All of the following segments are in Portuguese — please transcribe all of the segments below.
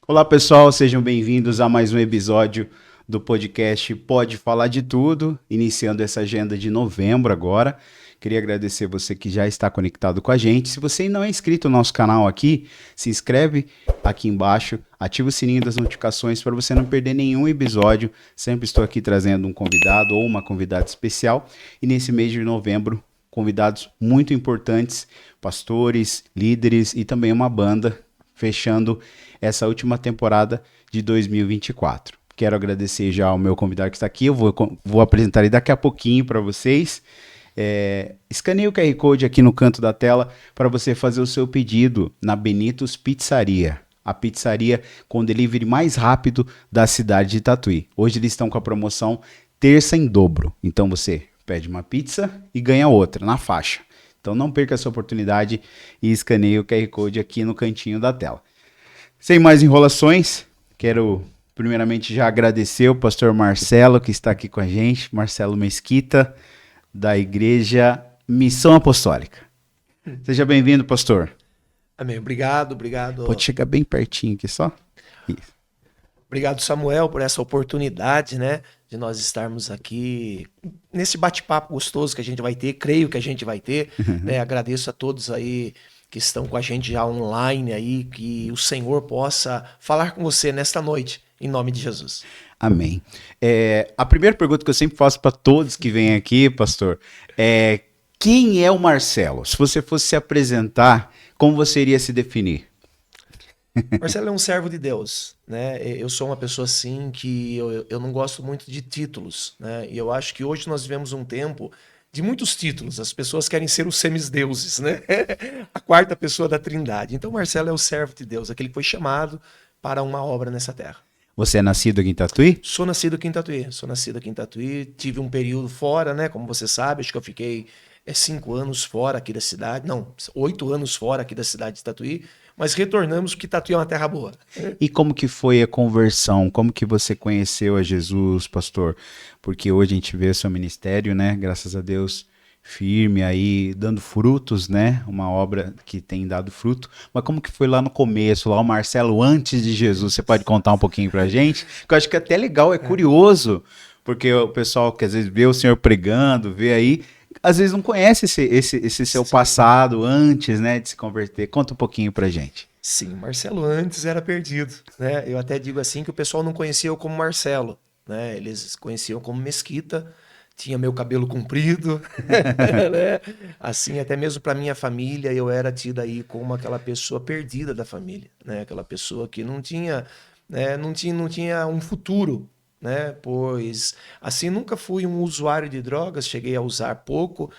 Olá pessoal, sejam bem-vindos a mais um episódio do podcast Pode Falar de Tudo, iniciando essa agenda de novembro agora. Queria agradecer você que já está conectado com a gente. Se você ainda não é inscrito no nosso canal aqui, se inscreve aqui embaixo, ativa o sininho das notificações para você não perder nenhum episódio. Sempre estou aqui trazendo um convidado ou uma convidada especial. E nesse mês de novembro, convidados muito importantes, pastores, líderes e também uma banda, fechando essa última temporada de 2024. Quero agradecer já ao meu convidado que está aqui, eu vou apresentar ele daqui a pouquinho para vocês. Escaneie o QR Code aqui no canto da tela para você fazer o seu pedido na Benito's Pizzaria, a pizzaria com delivery mais rápido da cidade de Tatuí. Hoje eles estão com a promoção terça em dobro, então você pede uma pizza e ganha outra na faixa. Então não perca essa oportunidade e escaneie o QR Code aqui no cantinho da tela. Sem mais enrolações, quero primeiramente já agradecer o pastor Marcelo que está aqui com a gente, Marcelo Mesquita, da Igreja Missão Apostólica. Seja bem-vindo, pastor. Amém. Obrigado. Pode chegar bem pertinho aqui só. Isso. Obrigado, Samuel, por essa oportunidade, né, de nós estarmos aqui nesse bate-papo gostoso que a gente vai ter, creio que a gente vai ter, né? Agradeço a todos aí que estão com a gente já online aí, que o Senhor possa falar com você nesta noite, em nome de Jesus. Amém. A primeira pergunta que eu sempre faço para todos que vêm aqui, pastor, é quem é o Marcelo? Se você fosse se apresentar, como você iria se definir? Marcelo é um servo de Deus, né? Eu sou uma pessoa assim que eu não gosto muito de títulos, né? E eu acho que hoje nós vivemos um tempo de muitos títulos. As pessoas querem ser os semideuses, né? A quarta pessoa da Trindade. Então Marcelo é o servo de Deus, aquele que foi chamado para uma obra nessa terra. Você é nascido aqui em Tatuí? Sou nascido aqui em Tatuí. Tive um período fora, né? Como você sabe, acho que eu fiquei 5 anos fora aqui da cidade. Não, 8 anos fora aqui da cidade de Tatuí. Mas retornamos porque Tatuí é uma terra boa. E como que foi a conversão? Como que você conheceu a Jesus, pastor? Porque hoje a gente vê o seu ministério, né? Graças a Deus, firme aí, dando frutos, né? Uma obra que tem dado fruto. Mas como que foi lá no começo, lá o Marcelo antes de Jesus? Você pode contar um pouquinho pra gente? Que eu acho que até legal, é curioso, porque o pessoal que às vezes vê o senhor pregando, vê aí, às vezes não conhece esse seu passado antes, né, de se converter. Conta um pouquinho pra gente. Sim, Marcelo antes era perdido, né? Eu até digo assim que o pessoal não conhecia eu como Marcelo, né? Eles conheciam como Mesquita, tinha meu cabelo comprido, né? Assim, até mesmo para minha família, eu era tido aí como aquela pessoa perdida da família, né? Aquela pessoa que não tinha, né? Não tinha um futuro, né? Pois, assim, nunca fui um usuário de drogas, cheguei a usar pouco,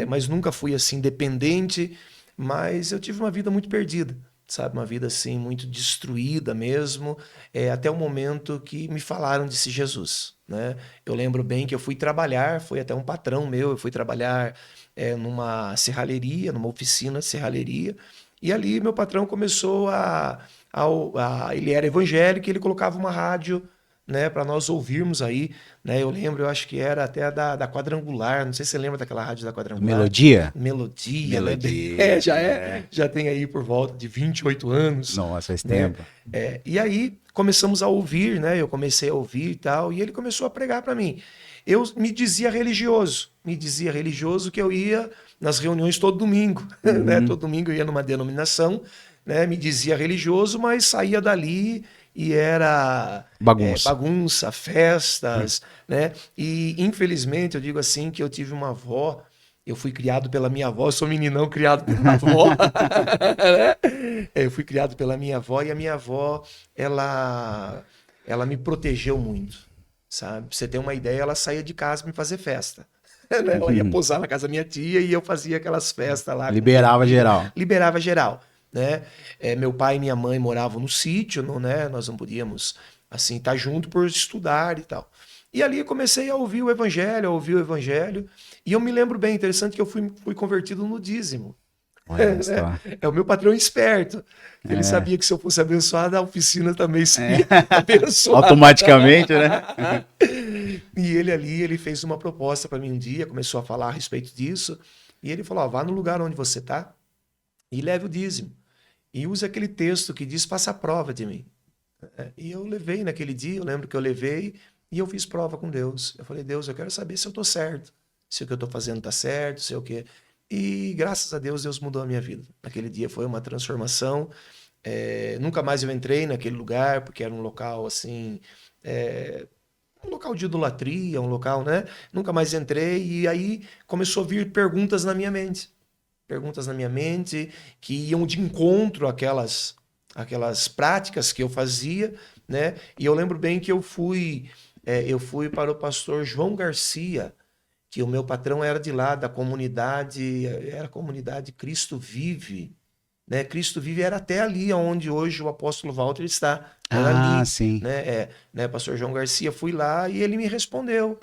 mas nunca fui, assim, dependente, mas eu tive uma vida muito perdida, sabe? Uma vida, assim, muito destruída mesmo, até o momento que me falaram desse Jesus, né? Eu lembro bem que eu fui trabalhar, foi até um patrão meu, eu fui trabalhar numa serralheria, numa oficina de serralheria, e ali meu patrão começou ele era evangélico, e ele colocava uma rádio, né, para nós ouvirmos aí, né? Eu lembro, eu acho que era até da Quadrangular, não sei se você lembra daquela rádio da Quadrangular. Melodia? Melodia, né? Melodia. Já tem aí por volta de 28 anos. Nossa, faz Né? tempo. E aí começamos a ouvir, né? Eu comecei a ouvir e tal, e ele começou a pregar para mim. Eu me dizia religioso que eu ia nas reuniões todo domingo, né? Todo domingo eu ia numa denominação, né? Me dizia religioso, mas saía dali e era bagunça, festas, né? E infelizmente eu digo assim que eu tive uma avó. Eu fui criado pela minha avó, eu sou meninão criado pela avó. Né? Eu fui criado pela minha avó e a minha avó, ela me protegeu muito, sabe? Pra você ter uma ideia, ela saía de casa pra me fazer festa. Né? Ela ia posar na casa da minha tia e eu fazia aquelas festas lá. Liberava geral. Liberava geral, né? Meu pai e minha mãe moravam no sítio, né? Nós não podíamos, assim, estar junto por estudar e tal. E ali eu comecei a ouvir o evangelho, e eu me lembro bem, interessante que eu fui convertido no dízimo. É o meu patrão esperto. Ele sabia que se eu fosse abençoado, a oficina também seria abençoada. Automaticamente, né? E ele fez uma proposta para mim um dia, começou a falar a respeito disso, e ele falou, vá no lugar onde você está e leve o dízimo. E use aquele texto que diz, faça a prova de mim. E eu levei naquele dia, eu lembro que eu levei e eu fiz prova com Deus. Eu falei, Deus, eu quero saber se eu tô certo, se o que eu tô fazendo tá certo, se o quê. E graças a Deus, Deus mudou a minha vida. Naquele dia foi uma transformação. Nunca mais eu entrei naquele lugar, porque era um local assim, é, um local de idolatria, um local, né? Nunca mais entrei e aí começou a vir perguntas na minha mente. Perguntas na minha mente que iam de encontro àquelas práticas que eu fazia, né? E eu lembro bem que eu fui para o pastor João Garcia, que o meu patrão era de lá, da comunidade, era a comunidade Cristo Vive, né? Cristo Vive era até ali onde hoje o apóstolo Walter está, era Ah, ali, sim. né? Pastor João Garcia, fui lá e ele me respondeu,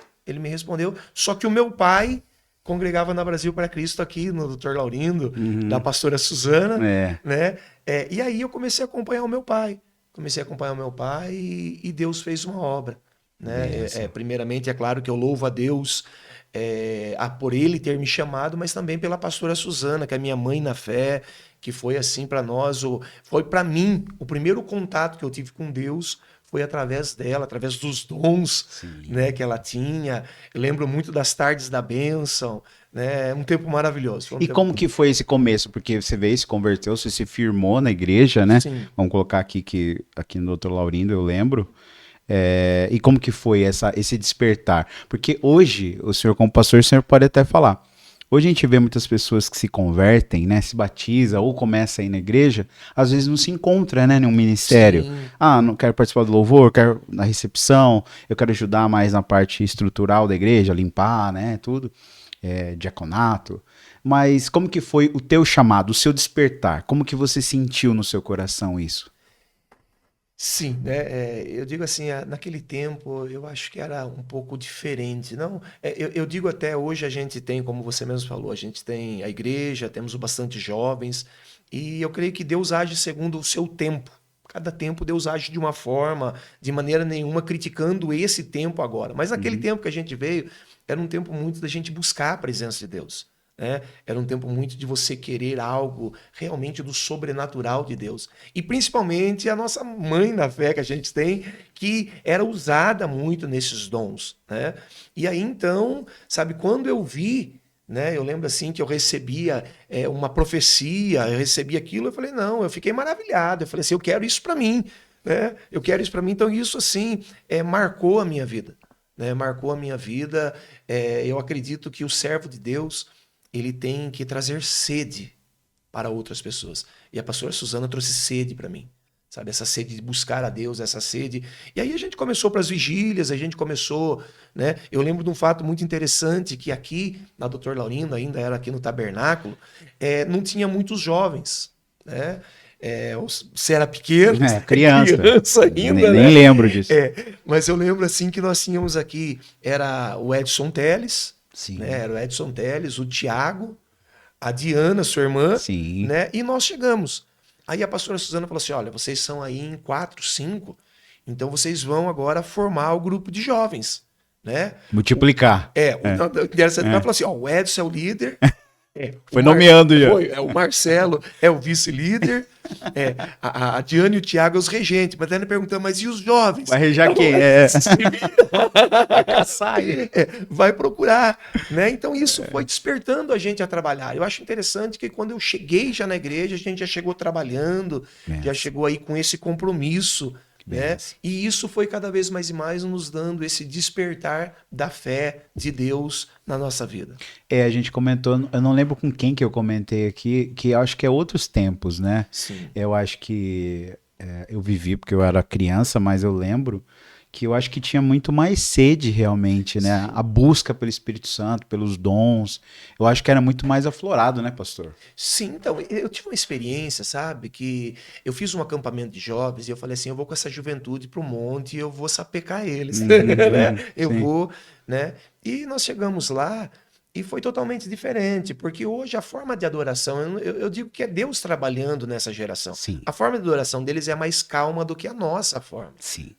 só que o meu pai congregava na Brasil para Cristo aqui no Dr. Laurindo, da Uhum. pastora Suzana, É, né? E aí eu comecei a acompanhar o meu pai, e Deus fez uma obra, né? benção. Primeiramente, é claro que eu louvo a Deus por ele ter me chamado, mas também pela pastora Suzana, que é minha mãe na fé, que foi assim para nós, foi para mim o primeiro contato que eu tive com Deus foi através dela, através dos dons, Sim. né, que ela tinha. Eu lembro muito das tardes da bênção, né? Um tempo maravilhoso. Foi um E tempo. como que foi esse começo? Porque você veio, se converteu, você se firmou na igreja, né? Sim. Vamos colocar aqui que aqui no Doutor Laurindo eu lembro. E como que foi esse despertar? Porque hoje, o senhor como pastor, o senhor pode até falar. Hoje a gente vê muitas pessoas que se convertem, né, se batiza ou começa a ir na igreja, às vezes não se encontra, né, num ministério. Sim. Ah, não quero participar do louvor, quero na recepção, eu quero ajudar mais na parte estrutural da igreja, limpar, né, tudo, diaconato. Mas como que foi o teu chamado, o seu despertar? Como que você sentiu no seu coração isso? Sim, né? Eu digo assim, naquele tempo eu acho que era um pouco diferente. Não, eu digo até hoje a gente tem, como você mesmo falou, a gente tem a igreja, temos bastante jovens, e eu creio que Deus age segundo o seu tempo. Cada tempo Deus age de uma forma, de maneira nenhuma criticando esse tempo agora. Mas naquele Uhum. tempo que a gente veio, era um tempo muito da gente buscar a presença de Deus, né? Era um tempo muito de você querer algo realmente do sobrenatural de Deus. E principalmente a nossa mãe na fé que a gente tem, que era usada muito nesses dons, né? E aí então, sabe, quando eu vi, né, eu lembro assim que eu recebia uma profecia, eu recebi aquilo, eu falei, não, eu fiquei maravilhado, eu falei assim, eu quero isso para mim, né? Eu quero isso para mim, então isso assim marcou a minha vida, né? Marcou a minha vida. Eu acredito que o servo de Deus ele tem que trazer sede para outras pessoas. E a pastora Suzana trouxe sede para mim. Sabe, essa sede de buscar a Deus, essa sede. E aí a gente começou para as vigílias, a gente começou, né? Eu lembro de um fato muito interessante que aqui, na Doutor Laurindo, ainda era aqui no tabernáculo, não tinha muitos jovens, né? Você era pequeno, você é Criança. criança Nem, ainda, nem né? lembro disso. Mas eu lembro assim que nós tínhamos aqui, era o Edson Teles, né? Sim, Era o Edson Teles, o Tiago, a Diana, sua irmã, sim. né? E nós chegamos. Aí a pastora Suzana falou assim: olha, vocês são aí em 4, 5, então vocês vão agora formar o grupo de jovens, né? Multiplicar. É, Interessante, ela é. falou assim: ó, o Edson é o líder, o Foi nomeando já. o Marcelo é o vice-líder, a Diana e o Tiago é os regentes. Mas ela perguntou, mas e os jovens? Vai rejar Ela falou, quem? se vira. Vai caçar ele. Vai procurar, né? Então isso foi despertando a gente a trabalhar. Eu acho interessante que quando eu cheguei já na igreja, a gente já chegou trabalhando, já Benção, chegou aí com esse compromisso, né? benção. E isso foi cada vez mais e mais nos dando esse despertar da fé de Deus na nossa vida. A gente comentou, eu não lembro com quem que eu comentei aqui, que eu acho que é outros tempos, né? Sim. Eu acho que eu vivi porque eu era criança, mas eu lembro que eu acho que tinha muito mais sede realmente, né? A Sim. busca pelo Espírito Santo, pelos dons. Eu acho que era muito mais aflorado, né, pastor? Sim, então, eu tive uma experiência, sabe, que eu fiz um acampamento de jovens e eu falei assim, eu vou com essa juventude para o monte e eu vou sapecar eles, né? Eu Sim, vou, né? E nós chegamos lá e foi totalmente diferente, porque hoje a forma de adoração, eu digo que é Deus trabalhando nessa geração. sim, A forma de adoração deles é mais calma do que a nossa forma. sim.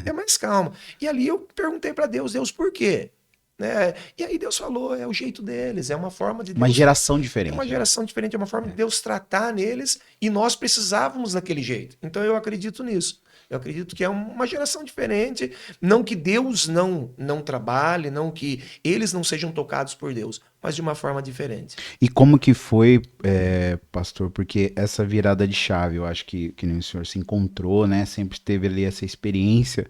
É mais calma. E ali eu perguntei para Deus, Deus, por quê? Né? E aí Deus falou, é o jeito deles, é uma forma de Uma Deus. geração É uma diferente, né? geração diferente, é uma forma de Deus tratar neles e nós precisávamos daquele jeito. Então eu acredito nisso. Eu acredito que é uma geração diferente, não que Deus não trabalhe, não que eles não sejam tocados por Deus, mas de uma forma diferente. E como que foi, pastor? Porque essa virada de chave, eu acho que nem o senhor se encontrou, né? Sempre teve ali essa experiência.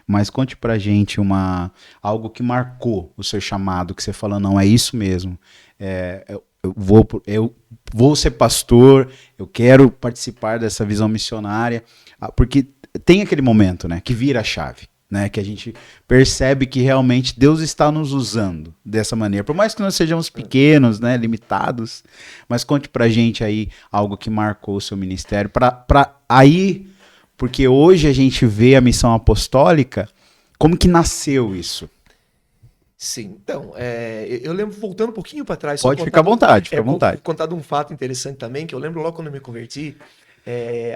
Mas conte pra gente algo que marcou o seu chamado, que você fala, não, é isso mesmo. Eu vou ser pastor, eu quero participar dessa visão missionária. Porque tem aquele momento, né, que vira a chave. Né, que a gente percebe que realmente Deus está nos usando dessa maneira. Por mais que nós sejamos pequenos, né, limitados, mas conte pra gente aí algo que marcou o seu ministério. Porque hoje a gente vê a missão apostólica, como que nasceu isso? Sim, então, eu lembro, voltando um pouquinho para trás... Pode ficar à vontade, fica à vontade. Vou contar de um fato interessante também, que eu lembro logo quando eu me converti,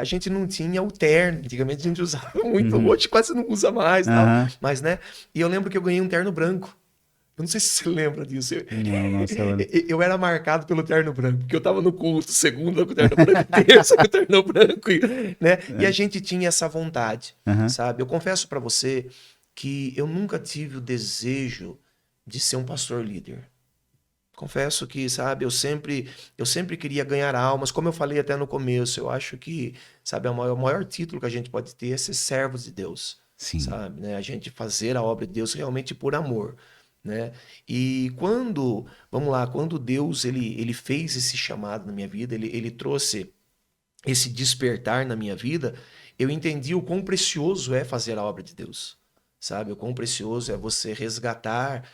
a gente não tinha o terno, antigamente a gente usava muito, hoje quase não usa mais, tal, mas, né, e eu lembro que eu ganhei um terno branco. Eu não sei se você lembra disso. Eu era marcado pelo terno branco, porque eu estava no culto, segunda com o terno branco, terça com o terno branco, né? E a gente tinha essa vontade, sabe? Eu confesso para você que eu nunca tive o desejo de ser um pastor líder. Confesso que, sabe, eu sempre queria ganhar almas, como eu falei até no começo, eu acho que, sabe, o maior título que a gente pode ter é ser servos de Deus. Sim. Sabe, né? A gente fazer a obra de Deus realmente por amor, né? E quando Deus ele fez esse chamado na minha vida, ele trouxe esse despertar na minha vida, eu entendi o quão precioso é fazer a obra de Deus, sabe? O quão precioso é você resgatar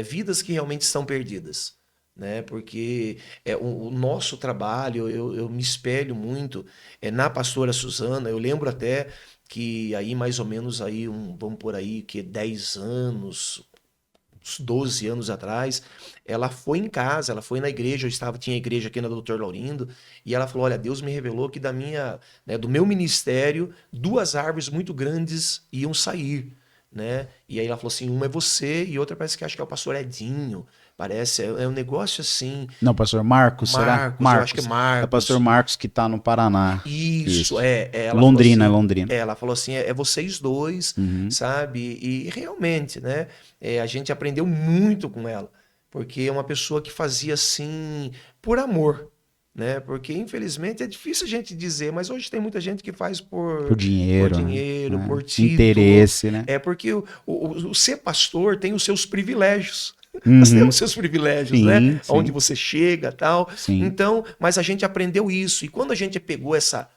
vidas que realmente estão perdidas, né? Porque o nosso trabalho, eu me espelho muito na pastora Suzana. Eu lembro até que aí mais ou menos aí vamos por aí que 10 anos, uns 12 anos atrás, ela foi em casa, ela foi na igreja, tinha igreja aqui na Doutor Laurindo, e ela falou, olha, Deus me revelou que do meu ministério, 2 árvores muito grandes iam sair, né? E aí ela falou assim, uma é você e outra parece que acho que é o pastor Edinho, parece, é um negócio assim... Não, pastor Marcos, será? Marcos, eu acho que é Marcos. É o pastor Marcos que tá no Paraná. Isso. Londrina, assim, Londrina. Ela falou assim, vocês dois, sabe? E realmente, né? A gente aprendeu muito com ela, porque é uma pessoa que fazia assim, por amor, né? Porque infelizmente é difícil a gente dizer, mas hoje tem muita gente que faz por dinheiro, né? Por título. Interesse, né? Porque o ser pastor tem os seus privilégios. Nós temos seus privilégios, sim, né? Sim. Onde você chega, tal. Sim. Então, mas a gente aprendeu isso. E quando a gente pegou essa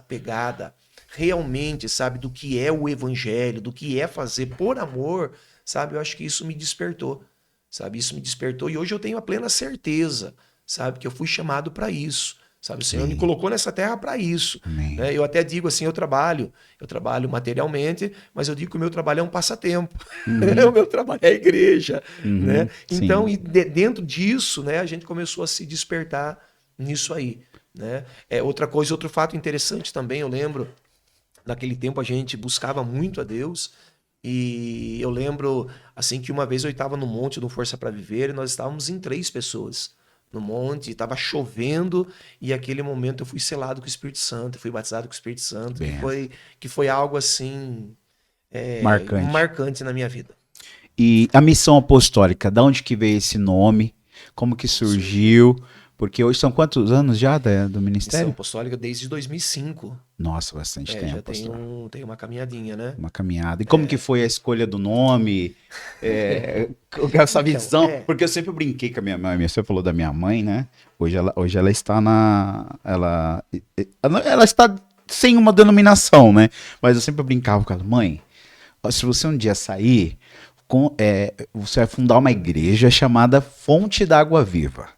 pegada realmente, sabe, do que é o evangelho, do que é fazer por amor, sabe? Eu acho que isso me despertou, sabe? Isso me despertou e hoje eu tenho a plena certeza, sabe, que eu fui chamado para isso. Sabe, o Senhor me colocou nessa terra para isso. Né? Eu até digo assim, eu trabalho materialmente, mas eu digo que o meu trabalho é um passatempo. O meu trabalho é a igreja. Né? Então, dentro disso, né, a gente começou a se despertar nisso aí. Né? Outro fato interessante também, eu lembro, naquele tempo a gente buscava muito a Deus, e eu lembro assim que uma vez eu estava no monte do Força para Viver e nós estávamos em 3 pessoas. No monte, estava chovendo, e aquele momento eu fui selado com o Espírito Santo, fui batizado com o Espírito Santo, que foi algo assim marcante na minha vida. E a missão apostólica, da onde que veio esse nome? Como que surgiu? Porque hoje são quantos anos já do ministério? Missão apostólica desde 2005. Nossa, bastante tempo. Já tem uma caminhadinha, né? Uma caminhada. E como que foi a escolha do nome? Essa visão? Então, porque eu sempre brinquei com a minha mãe. Você falou da minha mãe, né? Hoje ela está ela está sem uma denominação, né? Mas eu sempre brincava com ela, mãe, se você um dia sair, você vai fundar uma igreja chamada Fonte da Água Viva.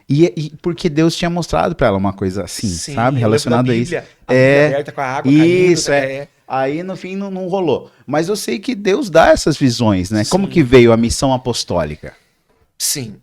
E porque Deus tinha mostrado para ela uma coisa assim, sim, sabe? Relacionada a isso. A Bíblia aberta com a água isso, caindo. Aí, no fim, não rolou. Mas eu sei que Deus dá essas visões, né? Sim. Como que veio a missão apostólica? Sim.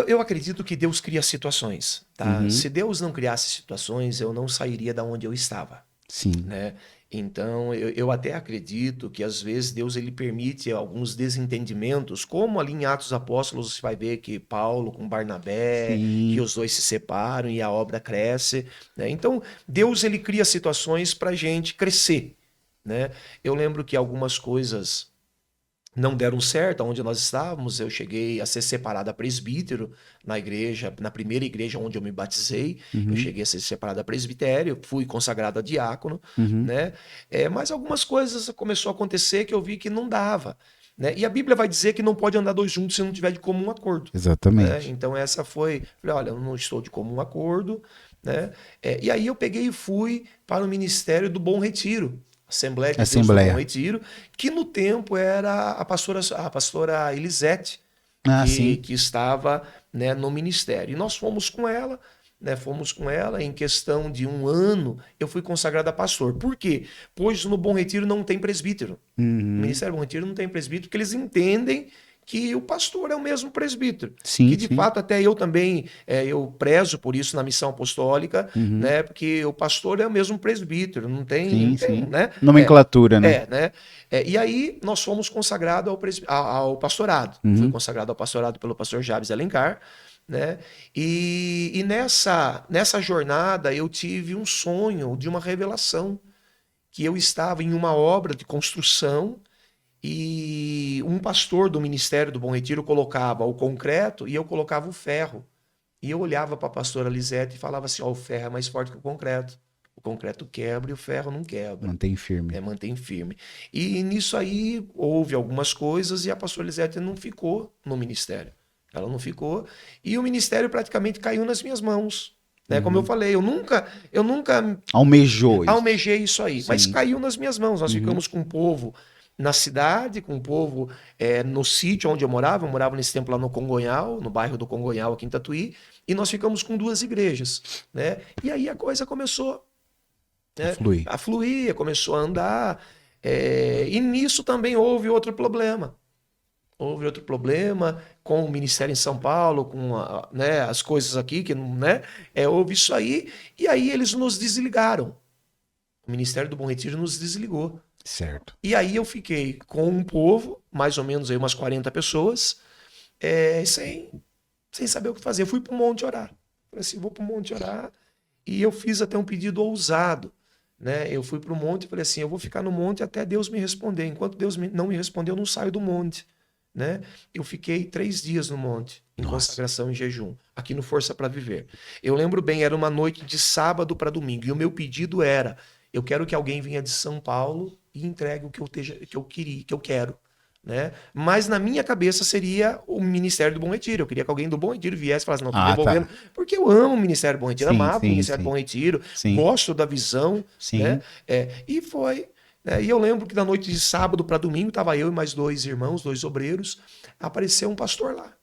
Eu acredito que Deus cria situações, tá? Se Deus não criasse situações, eu não sairia da onde eu estava. Sim. Né? Então, eu até acredito que, às vezes, Deus ele permite alguns desentendimentos, como ali em Atos dos Apóstolos você vai ver que Paulo com Barnabé, sim, que os dois se separam e a obra cresce. Né? Então, Deus ele cria situações para a gente crescer. né? Eu lembro que algumas coisas não deram certo onde nós estávamos. Eu cheguei a ser separado a presbítero na igreja, na primeira igreja onde eu me batizei. Eu Uhum, cheguei a ser separado a presbitério, fui consagrado a diácono, uhum. né? Mas algumas coisas começou a acontecer que eu vi que não dava, né? E a Bíblia vai dizer que não pode andar dois juntos se não tiver de comum acordo, né? Exatamente. Então essa foi, falei, olha, eu não estou de comum acordo, né? E aí eu peguei e fui para o ministério do Bom Retiro, Assembleia de Deus do Bom Assembleia. Retiro, que no tempo era a pastora Elisete, Ah, sim. que estava, né, no ministério. E nós fomos com ela, né, fomos com ela. Em questão de um ano, eu fui consagrado a pastor. Por quê? Pois no Bom Retiro não tem presbítero. O Uhum. Ministério Bom Retiro não tem presbítero, porque eles entendem que o pastor é o mesmo presbítero. Que Sim, de sim. fato até eu também, eu prezo por isso na missão apostólica, Uhum. né? Porque o pastor é o mesmo presbítero, não tem, Sim, não tem, sim. né? Nomenclatura, né? Né? E aí nós fomos consagrados ao pastorado. Fui Uhum. consagrado ao pastorado pelo pastor Jabes Alencar, né? E nessa jornada eu tive um sonho de uma revelação, que eu estava em uma obra de construção e um pastor do Ministério do Bom Retiro colocava o concreto e eu colocava o ferro. E eu olhava para a pastora Lisete e falava assim: ó, o ferro é mais forte que o concreto. O concreto quebra e o ferro não quebra, Mantém firme. né? Mantém firme. E nisso aí houve algumas coisas e a pastora Lisete não ficou no ministério. Ela não ficou e o ministério praticamente caiu nas minhas mãos. Né? Como eu Uhum. falei, eu nunca Almejou isso. almejei isso aí, mas Sim. caiu nas minhas mãos. Nós Uhum. ficamos com o povo na cidade, com o povo no sítio onde eu morava nesse tempo lá no Congonhal, no bairro do Congonhal, aqui em Tatuí, e nós ficamos com duas igrejas, né? E aí a coisa começou, né, Flui. a fluir, começou a andar, e nisso também houve outro problema. Houve outro problema com o ministério em São Paulo, com né, as coisas aqui, que não, né? Houve isso aí, e aí eles nos desligaram. O Ministério do Bom Retiro nos desligou. Certo. E aí eu fiquei com um povo, mais ou menos aí umas 40 pessoas, sem saber o que fazer. Eu fui para o monte orar. Falei assim, vou para o monte orar. E eu fiz até um pedido ousado. Né? Eu fui para o monte e falei assim, eu vou ficar no monte até Deus me responder. Enquanto Deus não me responder, eu não saio do monte. Né? Eu fiquei 3 dias no monte, em Nossa. consagração, em jejum, aqui no Força para Viver. Eu lembro bem, era uma noite de sábado para domingo, e o meu pedido era: eu quero que alguém venha de São Paulo e entregue o que eu queria, que eu quero. Né? Mas na minha cabeça seria o Ministério do Bom Retiro. Eu queria que alguém do Bom Retiro viesse e falasse: não, estou Ah, devolvendo, tá. porque eu amo o Ministério do Bom Retiro, Sim, amava o sim, Ministério do sim. Bom Retiro, Sim, gosto da visão, né? sim. E foi. E eu lembro que na noite de sábado para domingo, estava eu e mais 2 irmãos, 2 obreiros, apareceu um pastor lá.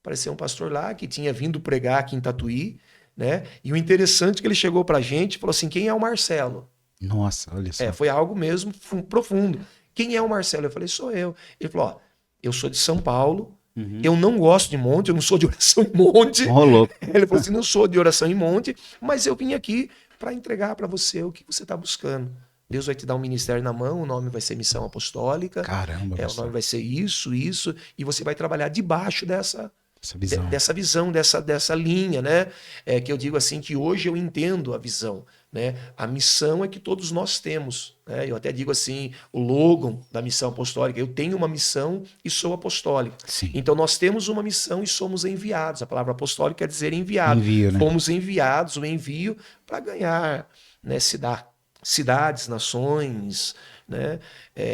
Apareceu um pastor lá que tinha vindo pregar aqui em Tatuí, né? E o interessante é que ele chegou para a gente e falou assim: quem é o Marcelo? Nossa, olha só. Foi algo mesmo profundo. Quem é o Marcelo? Eu falei: sou eu. Ele falou: ó, eu sou de São Paulo, Uhum. eu não gosto de monte, eu não sou de oração em monte. Ô, louco. Ele falou assim: não sou de oração em monte, mas eu vim aqui para entregar para você o que você está buscando. Deus vai te dar um ministério na mão, o nome vai ser Missão Apostólica, Caramba, o nome vai ser isso, e você vai trabalhar debaixo essa visão. dessa visão, dessa linha, né? Que eu digo assim, que hoje eu entendo a visão, né? A missão é que todos nós temos, né? Eu até digo assim, o logo da missão apostólica: eu tenho uma missão e sou apostólico. Sim. Então nós temos uma missão e somos enviados. A palavra apostólico quer dizer enviado. Envio, né? Fomos enviados, o envio, para ganhar, né, cidades, nações, né?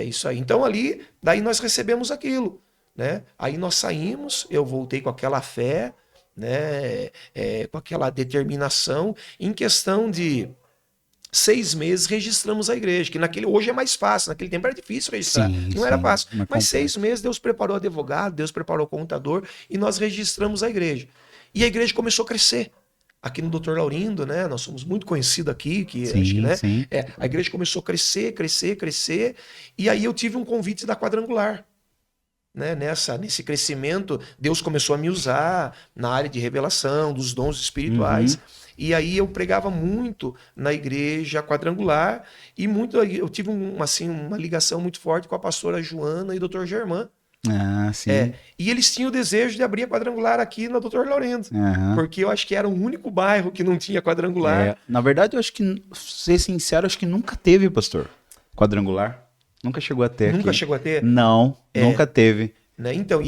Isso aí. Então ali, daí nós recebemos aquilo, né? Aí nós saímos, eu voltei com aquela fé, né? Com aquela determinação. Em questão de 6 meses registramos a igreja, que hoje é mais fácil, naquele tempo era difícil registrar, Sim, não era sim. fácil. Mas Mas 6 complexo. meses Deus preparou advogado, Deus preparou contador e nós registramos a igreja. E a igreja começou a crescer. Aqui no Dr. Laurindo, né? Nós somos muito conhecidos aqui, que acho que, Sim, né? sim. A igreja começou a crescer, crescer, crescer, e aí eu tive um convite da Quadrangular. Né? Nesse crescimento, Deus começou a me usar na área de revelação, dos dons espirituais. Uhum. E aí eu pregava muito na igreja Quadrangular e eu tive uma ligação muito forte com a pastora Joana e o Dr. Germán. Ah, sim. E eles tinham o desejo de abrir a Quadrangular aqui na Dr. Laurindo, Aham. porque eu acho que era o único bairro que não tinha Quadrangular. Na verdade, eu acho que, ser sincero, acho que nunca teve, pastor. quadrangular? Nunca chegou a ter Nunca aqui. chegou a ter? Não, nunca teve. Né? Então,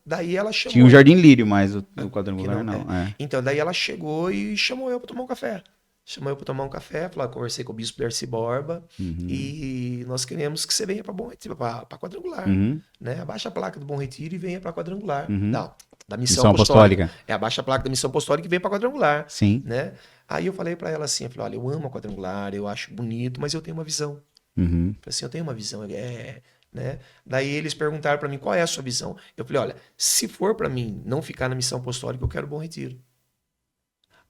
daí ela chamou. Tinha o Jardim Lírio, mas o que quadrangular não. É. Então, daí ela chegou e chamou eu para tomar um café. Chamou eu para tomar um café, conversei com o bispo Darcy Borba e nós queremos que você venha para Bom Retiro, para quadrangular. Né? Abaixa a placa do Bom Retiro e venha para quadrangular. Não, da Missão Apostólica. Abaixa a placa da Missão Apostólica e vem para quadrangular. Sim. Né? Aí eu falei para ela assim, eu falei, olha, eu amo a quadrangular, eu acho bonito, mas eu tenho uma visão. Uhum. Eu falei assim, eu tenho uma visão, né? Daí eles perguntaram para mim, qual é a sua visão? Eu falei, olha, se for para mim não ficar na Missão Apostólica, eu quero Bom Retiro.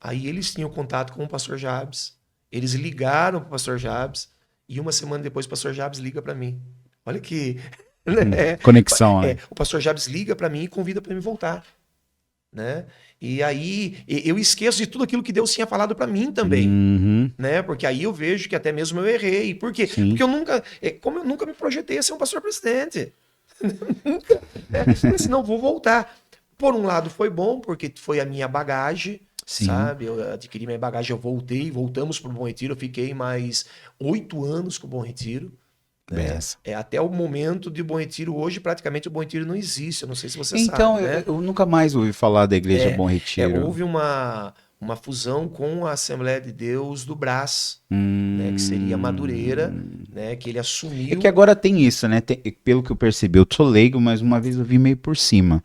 Aí eles tinham contato com o pastor Jabes, eles ligaram para o pastor Jabes e uma semana depois o pastor Jabes liga para mim. Olha que... né? Conexão, né? O pastor Jabes liga para mim e convida para mim voltar. Né? E aí eu esqueço de tudo aquilo que Deus tinha falado para mim também, né? Porque aí eu vejo que até mesmo eu errei. Por quê? Porque eu nunca me projetei a ser um pastor presidente. Nunca. Senão vou voltar. Por um lado foi bom, porque foi a minha bagagem, sabe? Eu adquiri minha bagagem, eu voltamos para o Bom Retiro, eu fiquei mais 8 anos com o Bom Retiro. Né? Até o momento de Bom Retiro, hoje praticamente o Bom Retiro não existe, eu não sei se você sabe. Então, eu nunca mais ouvi falar da Igreja Bom Retiro. Houve uma fusão com a Assembleia de Deus do Brás, né, que seria Madureira, né, que ele assumiu. É que agora tem isso, né? Pelo que eu percebi, eu sou leigo, mas uma vez eu vi meio por cima,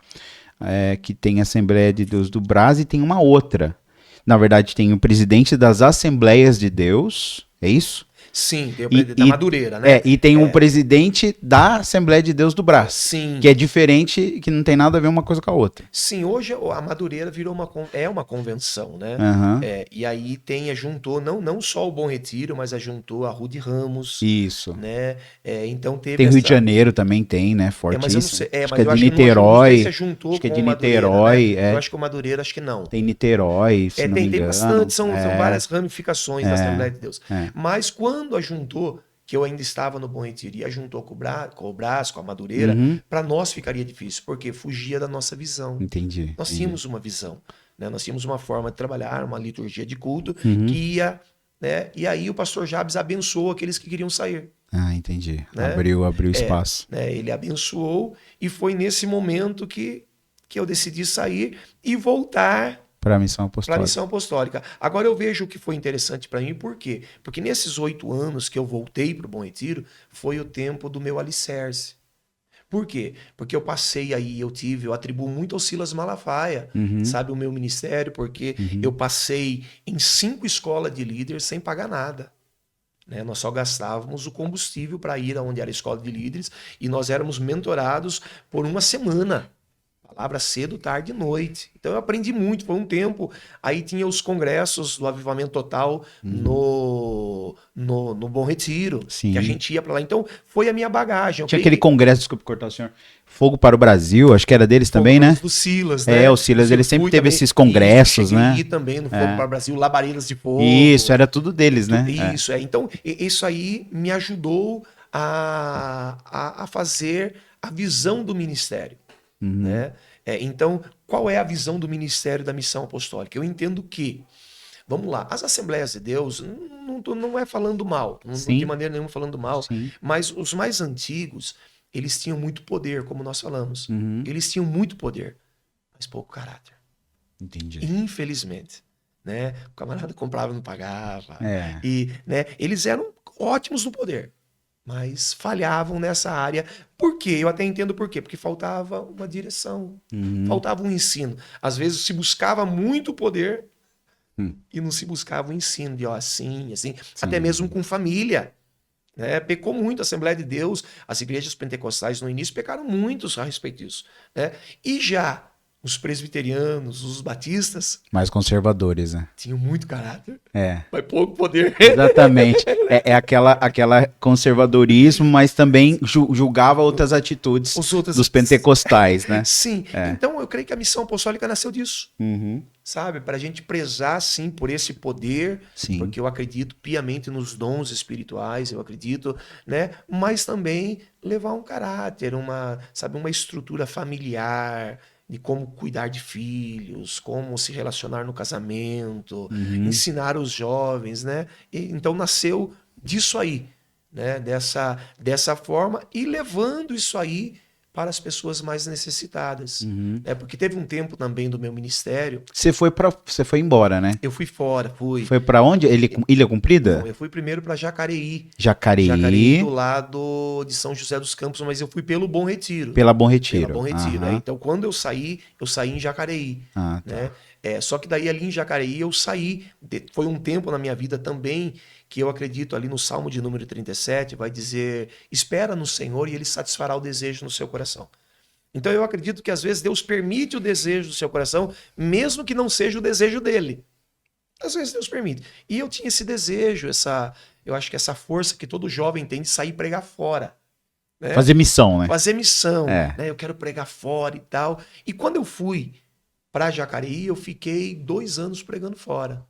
que tem a Assembleia de Deus do Brás e tem uma outra. Na verdade, tem o presidente das Assembleias de Deus, é isso? Sim, tem o presidente da Madureira, né? E tem o presidente da Assembleia de Deus do Brás. Sim. Que é diferente, que não tem nada a ver uma coisa com a outra. Sim, hoje a Madureira virou uma convenção, né? E aí juntou não só o Bom Retiro, mas juntou a Rude Ramos. Isso. Né? Então teve tem Rio de Janeiro também tem, né? Fortíssimo. Mas eu não sei. Acho que é de Niterói. Acho que é de Niterói. Né? Eu acho que o Madureira, acho que não. Tem Niterói, se não me engano. Tem bastante, são várias ramificações da Assembleia de Deus. Mas quando ajuntou, que eu ainda estava no Bom Retiro, e ajuntou com o Brás, com a Madureira, para nós ficaria difícil, porque fugia da nossa visão. Entendi. Nós tínhamos uma visão, né? Nós tínhamos uma forma de trabalhar, uma liturgia de culto, que ia, né? E aí o pastor Jabes abençoou aqueles que queriam sair. Ah, entendi. Né? Abriu espaço. Né? Ele abençoou, e foi nesse momento que eu decidi sair e voltar para a Missão Apostólica. Para a Missão Apostólica. Agora eu vejo o que foi interessante para mim, por quê? Porque nesses 8 anos que eu voltei para o Bom Retiro, foi o tempo do meu alicerce. Por quê? Porque eu passei aí, eu atribuo muito ao Silas Malafaia, sabe, o meu ministério, porque eu passei em 5 escolas de líderes sem pagar nada. Né? Nós só gastávamos o combustível para ir aonde era a escola de líderes, e nós éramos mentorados por uma semana. Palavra cedo, tarde e noite. Então eu aprendi muito, foi um tempo. Aí tinha os congressos do Avivamento Total no Bom Retiro, que a gente ia para lá. Então foi a minha bagagem. Tinha aquele congresso, desculpe cortar o senhor, Fogo para o Brasil, acho que era deles também, né? Do Silas, né? O Silas, ele sempre teve esses congressos, né? E também no Fogo para o Brasil, Labaredas de Fogo. Isso, era tudo deles, né? Isso, Então isso aí me ajudou a fazer a visão do ministério. Né? Então, qual é a visão do ministério da Missão Apostólica? Eu entendo que, vamos lá, as Assembleias de Deus, não é falando mal, não de maneira nenhuma falando mal, mas os mais antigos, eles tinham muito poder, como nós falamos. Eles tinham muito poder, mas pouco caráter. Entendi. Infelizmente. Né? O camarada comprava e não pagava. E, né, eles eram ótimos no poder, mas falhavam nessa área. Por quê? Eu até entendo por quê. Porque faltava uma direção, faltava um ensino. Às vezes se buscava muito poder e não se buscava o ensino de assim. Até mesmo com família. Né? Pecou muito a Assembleia de Deus, as igrejas pentecostais no início pecaram muito a respeito disso. Né? E já os presbiterianos, os batistas... mais conservadores, né? Tinham muito caráter, mas pouco poder. Exatamente. Aquela conservadorismo, mas também julgava outras atitudes dos pentecostais, né? Sim. Então, eu creio que a Missão Apostólica nasceu disso. Sabe? Para a gente prezar, sim, por esse poder, porque eu acredito piamente nos dons espirituais, eu acredito, né? Mas também levar um caráter, uma estrutura familiar, de como cuidar de filhos, como se relacionar no casamento, ensinar os jovens, né? Então nasceu disso aí, né, dessa forma e levando isso aí para as pessoas mais necessitadas. Uhum. Porque teve um tempo também do meu ministério, Você foi embora, né? eu fui fora, fui. Foi pra onde? Ilha Não, Comprida? eu fui primeiro para Jacareí. Jacareí do Jacareí, lado de São José dos Campos, mas eu fui pelo Bom Retiro. pela Bom Pela Retiro. Bom Retiro. Aham. Então, quando eu saí em Jacareí, Ah, né? tá. Só que daí ali em Jacareí eu saí. Foi um tempo na minha vida também que eu acredito ali no Salmo de número 37, vai dizer: espera no Senhor e Ele satisfará o desejo no seu coração. Então eu acredito que às vezes Deus permite o desejo do seu coração, mesmo que não seja o desejo dele. Às vezes Deus permite. E eu tinha esse desejo, eu acho que essa força que todo jovem tem de sair pregar fora, né? Fazer missão, né? Fazer missão, É. né? Eu quero pregar fora e tal. E quando eu fui para Jacareí, eu fiquei 2 anos pregando fora,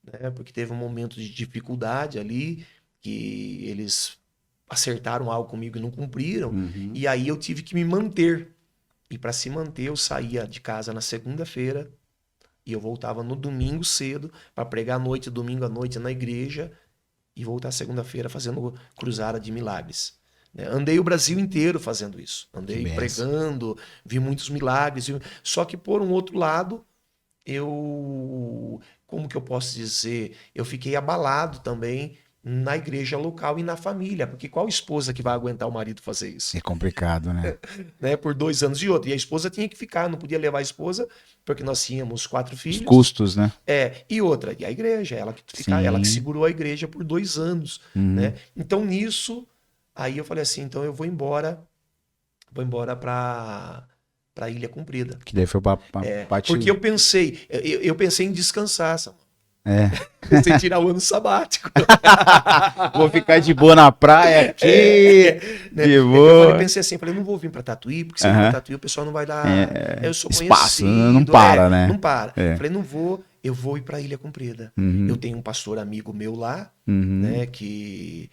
né? Porque teve um momento de dificuldade ali, que eles acertaram algo comigo e não cumpriram. Uhum. E aí eu tive que me manter. E para se manter, eu saía de casa na segunda-feira e eu voltava no domingo cedo para pregar à noite, domingo à noite na igreja e voltar segunda-feira fazendo cruzada de milagres, né? Andei o Brasil inteiro fazendo isso. Que Andei benção. pregando, vi muitos milagres. Só que, por um outro lado, como que eu posso dizer? Eu fiquei abalado também na igreja local e na família, porque qual esposa que vai aguentar o marido fazer isso? É complicado, né? Né? Por 2 anos e outro. E a esposa tinha que ficar, não podia levar a esposa, porque nós tínhamos 4 Os filhos. custos, né? E outra, e a igreja, ela que Sim. segurou a igreja por 2 anos, Uhum. né? Então nisso, aí eu falei assim, então eu vou embora para Ilha Comprida. Que daí foi pra parte. Porque eu pensei em descansar, Samuel. É. Pensei em tirar o ano sabático. Vou ficar de boa na praia aqui. Né? De Eu boa. pensei assim, não vou vir para Tatuí, porque se eu vir Aham. para Tatuí o pessoal não vai dar. Eu sou Espaço, conhecido. não para, né? Não para. É. Falei, não vou, eu vou ir para Ilha Comprida. Uhum. Eu tenho um pastor amigo meu lá, Uhum. né, que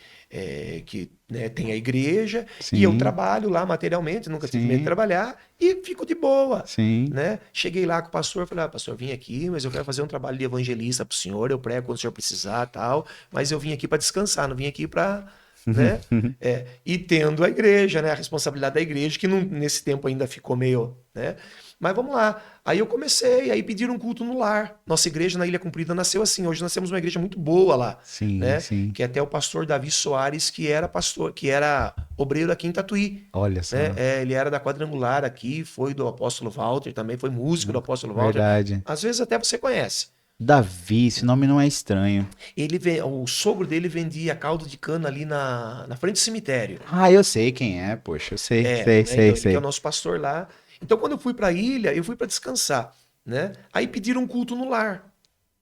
né, tem a igreja, Sim. e eu trabalho lá materialmente, nunca tive Sim. medo de trabalhar, e fico de boa. Sim. Né? Cheguei lá com o pastor, falei, pastor, vim aqui, mas eu quero fazer um trabalho de evangelista pro senhor, eu prego quando o senhor precisar, tal, mas eu vim aqui para descansar, não vim aqui para, né? E tendo a igreja, né, a responsabilidade da igreja, que nesse tempo ainda ficou meio, né? Mas vamos lá. Aí eu comecei, aí pediram um culto no lar. Nossa igreja na Ilha Comprida nasceu assim. Hoje nós temos uma igreja muito boa lá, Sim, né? sim. Que até o pastor Davi Soares, que era pastor, que era obreiro aqui em Tatuí. Olha só. Né? Ele era da Quadrangular aqui, foi do apóstolo Walter também, foi músico do apóstolo Walter. Verdade. Às vezes até você conhece. Davi, esse nome não é estranho. O sogro dele vendia caldo de cana ali na frente do cemitério. Ah, eu sei quem é, poxa, eu sei, Né? sei, Então, ele que sei. é o nosso pastor lá. Então, quando eu fui para a ilha, eu fui para descansar, né? Aí pediram um culto no lar.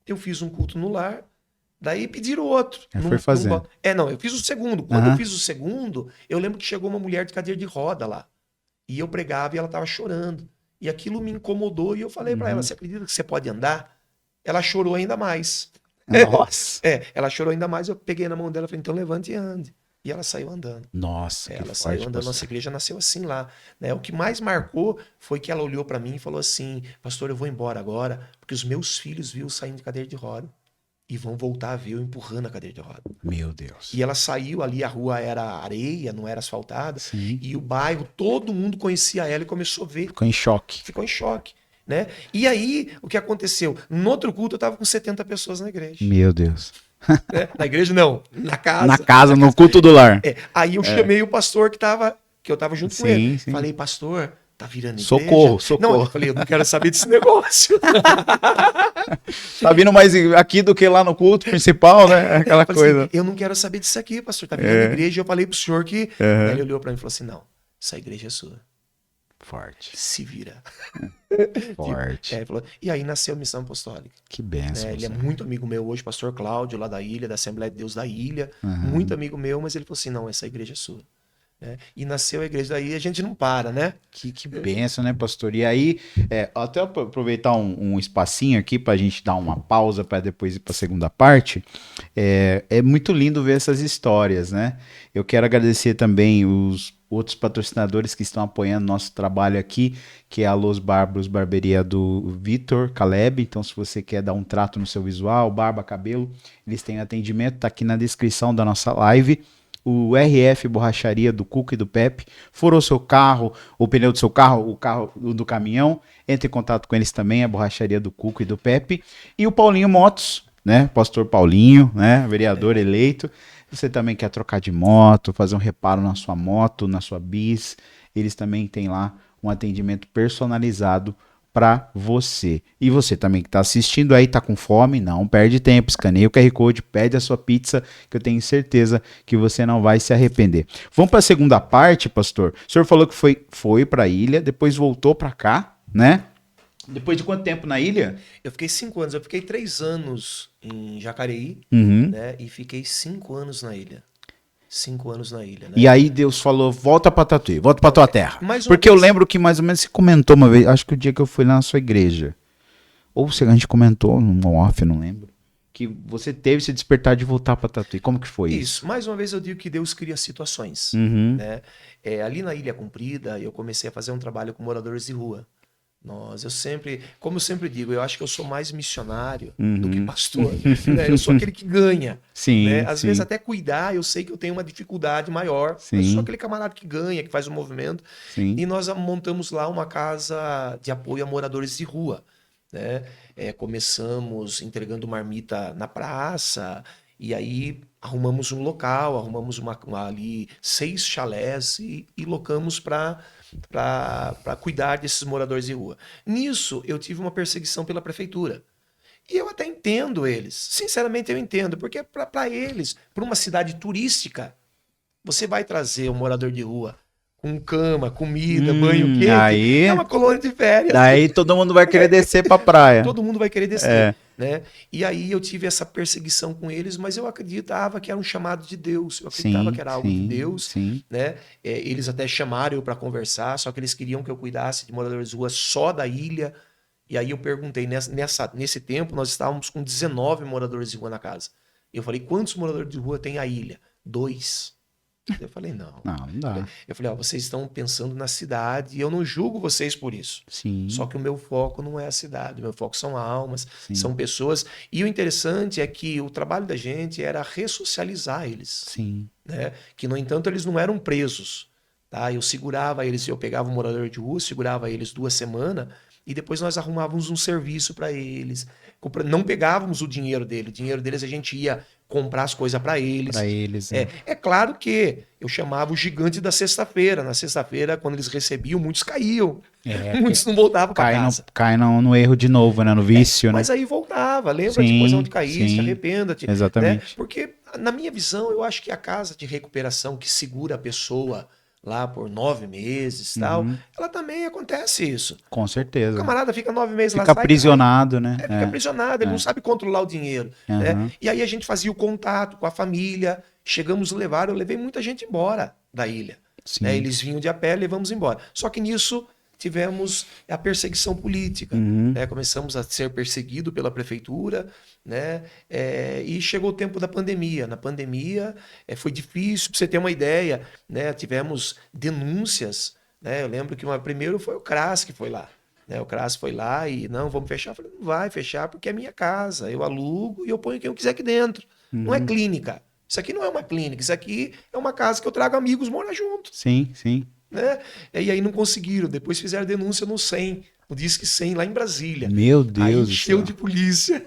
Eu fiz um culto no lar, daí pediram outro. Foi fazendo. Não, eu fiz o segundo. Quando eu fiz o segundo, eu lembro que chegou uma mulher de cadeira de roda lá. E eu pregava e ela estava chorando. E aquilo me incomodou e eu falei para ela, você acredita que você pode andar? Ela chorou ainda mais. Nossa. Ela chorou ainda mais, eu peguei na mão dela e falei, então levante e ande. E ela saiu andando. Nossa, que Ela forte, saiu andando, pastor. nossa igreja nasceu assim lá. Né? O que mais marcou foi que ela olhou para mim e falou assim, pastor, eu vou embora agora, porque os meus filhos viram saindo de cadeira de roda e vão voltar a ver eu empurrando a cadeira de roda. Meu Deus. E ela saiu ali, a rua era areia, não era asfaltada, Sim. e o bairro, todo mundo conhecia ela e começou a ver. Ficou em choque. Ficou em choque. Né? E aí, o que aconteceu? No outro culto, eu estava com 70 pessoas na igreja. Meu Deus. Né? Na igreja, não. Na casa. Na casa, no culto do lar. Aí eu chamei o pastor que eu tava junto com ele. Sim. Falei, pastor, tá virando igreja? Socorro. Não, eu falei, eu não quero saber desse negócio. Tá vindo mais aqui do que lá no culto principal, né? Aquela Eu falei coisa. assim, eu não quero saber disso aqui, pastor, tá virando igreja. Eu falei pro senhor que... Aí ele olhou pra mim e falou assim, não, essa igreja é sua. Forte. Se vira. Forte. Ele falou, e aí nasceu a Missão Apostólica. Que benção. Ele é muito amigo meu hoje, pastor Cláudio, lá da ilha, da Assembleia de Deus da ilha. Muito amigo meu, mas ele falou assim, não, essa igreja é sua. E nasceu a igreja daí, a gente não para, né? Que benção, né, pastor? E aí, até aproveitar um espacinho aqui pra gente dar uma pausa para depois ir pra segunda parte. É muito lindo ver essas histórias, né? Eu quero agradecer também os outros patrocinadores que estão apoiando nosso trabalho aqui, que é a Los Barbos Barberia do Vitor Caleb. Então, se você quer dar um trato no seu visual, barba, cabelo, eles têm atendimento, tá aqui na descrição da nossa live. o RF Borracharia do Cuco e do Pepe. Furou seu carro, o pneu do seu carro, o carro do caminhão, entre em contato com eles também, a Borracharia do Cuco e do Pepe. E o Paulinho Motos, né? Pastor Paulinho, né? Vereador eleito. Você também quer trocar de moto, fazer um reparo na sua moto, na sua bis, eles também têm lá um atendimento personalizado para você. E você também que está assistindo aí, tá com fome? Não perde tempo, escaneia o QR Code, pede a sua pizza, que eu tenho certeza que você não vai se arrepender. Vamos para a segunda parte, pastor. O senhor falou que foi para a ilha, depois voltou para cá, né? Depois de quanto tempo na ilha? Eu fiquei 5 anos. Eu fiquei 3 anos em Jacareí, Uhum. né? E fiquei 5 anos na ilha. 5 anos na ilha, né? E aí Deus falou, volta pra Tatuí, volta pra tua terra. Mais uma Porque eu vez- lembro que mais ou menos você comentou uma vez, acho que o dia que eu fui lá na sua igreja, ou se a gente comentou num off, não lembro, que você teve esse despertar de voltar pra Tatuí. Como que foi isso? Isso. Mais uma vez eu digo que Deus cria situações, Uhum. né? Ali na Ilha Comprida, eu comecei a fazer um trabalho com moradores de rua. Como eu sempre digo, eu acho que eu sou mais missionário do que pastor, né? Eu sou aquele que ganha, Sim, né? Às sim, vezes até cuidar, eu sei que eu tenho uma dificuldade maior, mas eu Sim. sou aquele camarada que ganha, que faz o movimento. sim. E nós montamos lá uma casa de apoio a moradores de rua, né? Começamos entregando marmita na praça, e aí arrumamos um local, arrumamos ali 6 chalés e locamos para cuidar desses moradores de rua. Nisso, eu tive uma perseguição pela prefeitura. E eu até entendo eles. Sinceramente, eu entendo, porque para eles, para uma cidade turística, você vai trazer um morador de rua com cama, comida, banho quente, aí, é uma colônia de férias. daí todo mundo vai querer descer pra praia. Todo mundo vai querer descer, né? E aí eu tive essa perseguição com eles, mas eu acreditava que era um chamado de Deus. Eu acreditava Sim, que era algo de sim, Deus, sim. né? Eles até chamaram eu para conversar, só que eles queriam que eu cuidasse de moradores de rua só da ilha. E aí eu perguntei, nesse tempo nós estávamos com 19 moradores de rua na casa. Eu falei, quantos moradores de rua tem a ilha? 2. Eu falei, não. Não, não dá. Eu falei, ó, vocês estão pensando na cidade e eu não julgo vocês por isso. Sim, Só que o meu foco não é a cidade, o meu foco são almas, sim, são pessoas. E o interessante é que o trabalho da gente era ressocializar eles, sim. né? Que, no entanto, eles não eram presos, tá? Eu segurava eles, eu pegava um morador de rua, segurava eles 2 semanas e depois nós arrumávamos um serviço para eles. Não pegávamos o dinheiro deles a gente ia comprar as coisas para eles. Pra eles, né? É claro que eu chamava o gigante da sexta-feira. Na sexta-feira, quando eles recebiam, muitos caíam. Muitos não voltavam para casa. Cai no erro de novo, né? No vício, né? Mas aí voltava, lembra de Sim, coisa onde caíste, sim, arrependa-te. Né? exatamente. Porque, na minha visão, eu acho que a casa de recuperação que segura a pessoa lá por 9 meses tal, ela também acontece isso. Com O certeza. camarada fica 9 meses lá, Fica sai, aprisionado, né? fica aprisionado, ele não sabe controlar o dinheiro. Né? E aí a gente fazia o contato com a família, chegamos a levar, eu levei muita gente embora da ilha. Sim. Né? Eles vinham de a pé, levamos embora. Só que nisso tivemos a perseguição política. Né? Começamos a ser perseguidos pela prefeitura, né? E chegou o tempo da pandemia. Na pandemia foi difícil, para você ter uma ideia, né? Tivemos denúncias. Né? Eu lembro que primeiro foi o CRAS que foi lá. Né? O CRAS foi lá e não, vamos fechar. Eu falei, não vai fechar porque é minha casa. Eu alugo e eu ponho quem eu quiser aqui dentro. Não é clínica. Isso aqui não é uma clínica. Isso aqui é uma casa que eu trago amigos morar junto. Sim, sim. Né? E aí não conseguiram. Depois fizeram denúncia no 100, no Disque 100, lá em Brasília. Meu Deus aí do encheu céu. de polícia.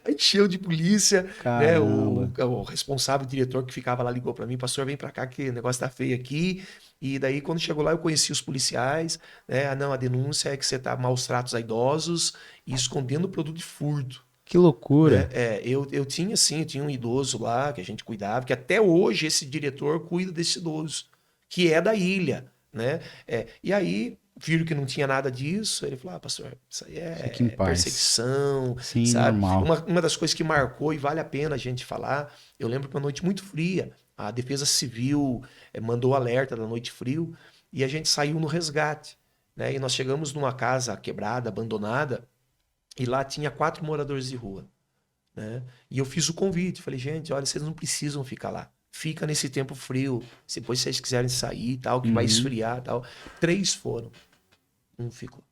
Aí encheu de polícia. Né? O responsável, o diretor que ficava lá ligou para mim, pastor, vem para cá que o negócio tá feio aqui. E daí quando chegou lá eu conheci os policiais. Né? Não, a denúncia é que você tá maus tratos a idosos e escondendo produto de furto. Que loucura. Eu tinha um idoso lá que a gente cuidava, que até hoje esse diretor cuida desse idoso, que é da ilha, né? E aí viram que não tinha nada disso, ele falou, pastor, isso aí Fique em paz. perseguição, Sim, sabe? normal. Uma das coisas que marcou e vale a pena a gente falar, eu lembro que uma noite muito fria, a Defesa Civil mandou alerta da noite frio e a gente saiu no resgate, né? E nós chegamos numa casa quebrada, abandonada, e lá tinha 4 moradores de rua. Né? E eu fiz o convite, falei, gente, olha, vocês não precisam ficar lá. Fica nesse tempo frio, depois se vocês quiserem sair, tal, que vai esfriar, tal. 3 foram. 1 ficou.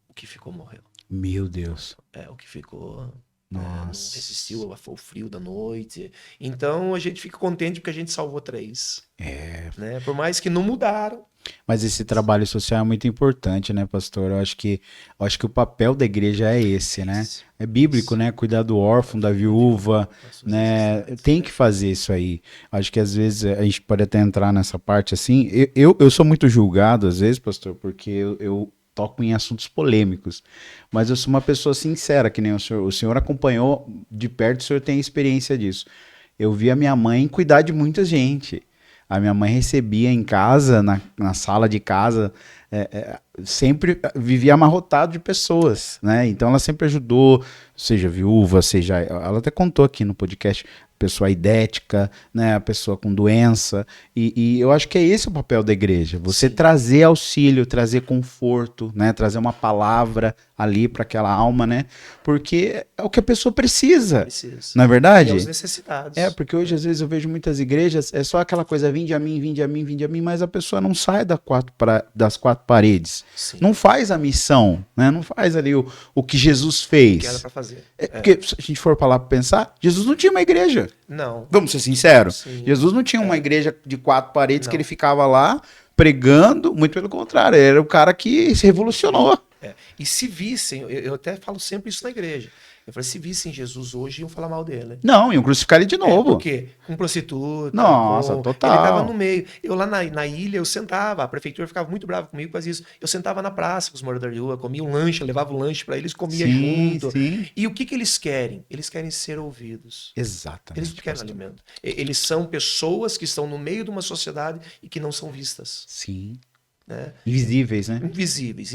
O que ficou morreu. Meu Deus. O que ficou Não Nossa. resistiu ao frio da noite. Então a gente fica contente porque a gente salvou 3. Né? Por mais que não mudaram. Mas esse trabalho social é muito importante, né, pastor? Eu acho que o papel da igreja é esse, né? É bíblico, né? Cuidar do órfão, da viúva, né? Tem que fazer isso aí. Acho que às vezes a gente pode até entrar nessa parte assim. Eu sou muito julgado, às vezes, pastor, porque eu toco em assuntos polêmicos. Mas eu sou uma pessoa sincera, que nem o senhor. O senhor acompanhou de perto, o senhor tem experiência disso. Eu vi a minha mãe cuidar de muita gente. A minha mãe recebia em casa, na sala de casa, sempre vivia amarrotado de pessoas, né? Então ela sempre ajudou, seja viúva, seja... Ela até contou aqui no podcast, pessoa idética, né? A pessoa com doença. E eu acho que é esse o papel da igreja. Você trazer auxílio, trazer conforto, né? Trazer uma palavra ali para aquela alma, né? Porque é o que a pessoa precisa. Não é verdade? E as necessidades. Porque hoje às vezes eu vejo muitas igrejas, é só aquela coisa, vinde a mim, vinde a mim, vinde a mim, mas a pessoa não sai das 4 paredes. Sim. Não faz a missão, né? Não faz ali o que Jesus fez. Que era para fazer. Porque se a gente for falar para pensar, Jesus não tinha uma igreja. Não. Vamos ser sinceros. Sim. Jesus não tinha uma igreja de 4 paredes Não. que ele ficava lá pregando, muito pelo contrário, era o cara que se revolucionou. E se vissem, eu até falo sempre isso na igreja. Eu falei, se vissem Jesus hoje, iam falar mal dele. Não, iam crucificar ele de novo. Por quê? Com prostituta. Nossa, total. Ele tava no meio. Eu lá na ilha, eu sentava, a prefeitura ficava muito brava comigo por causa disso. Eu sentava na praça com os moradores de rua, comia um lanche, levava o lanche para eles, comia junto. Sim. E o que eles querem? Eles querem ser ouvidos. Exatamente. Eles não querem alimento. Eles são pessoas que estão no meio de uma sociedade e que não são vistas. Sim. Né? Invisíveis, né? Invisíveis.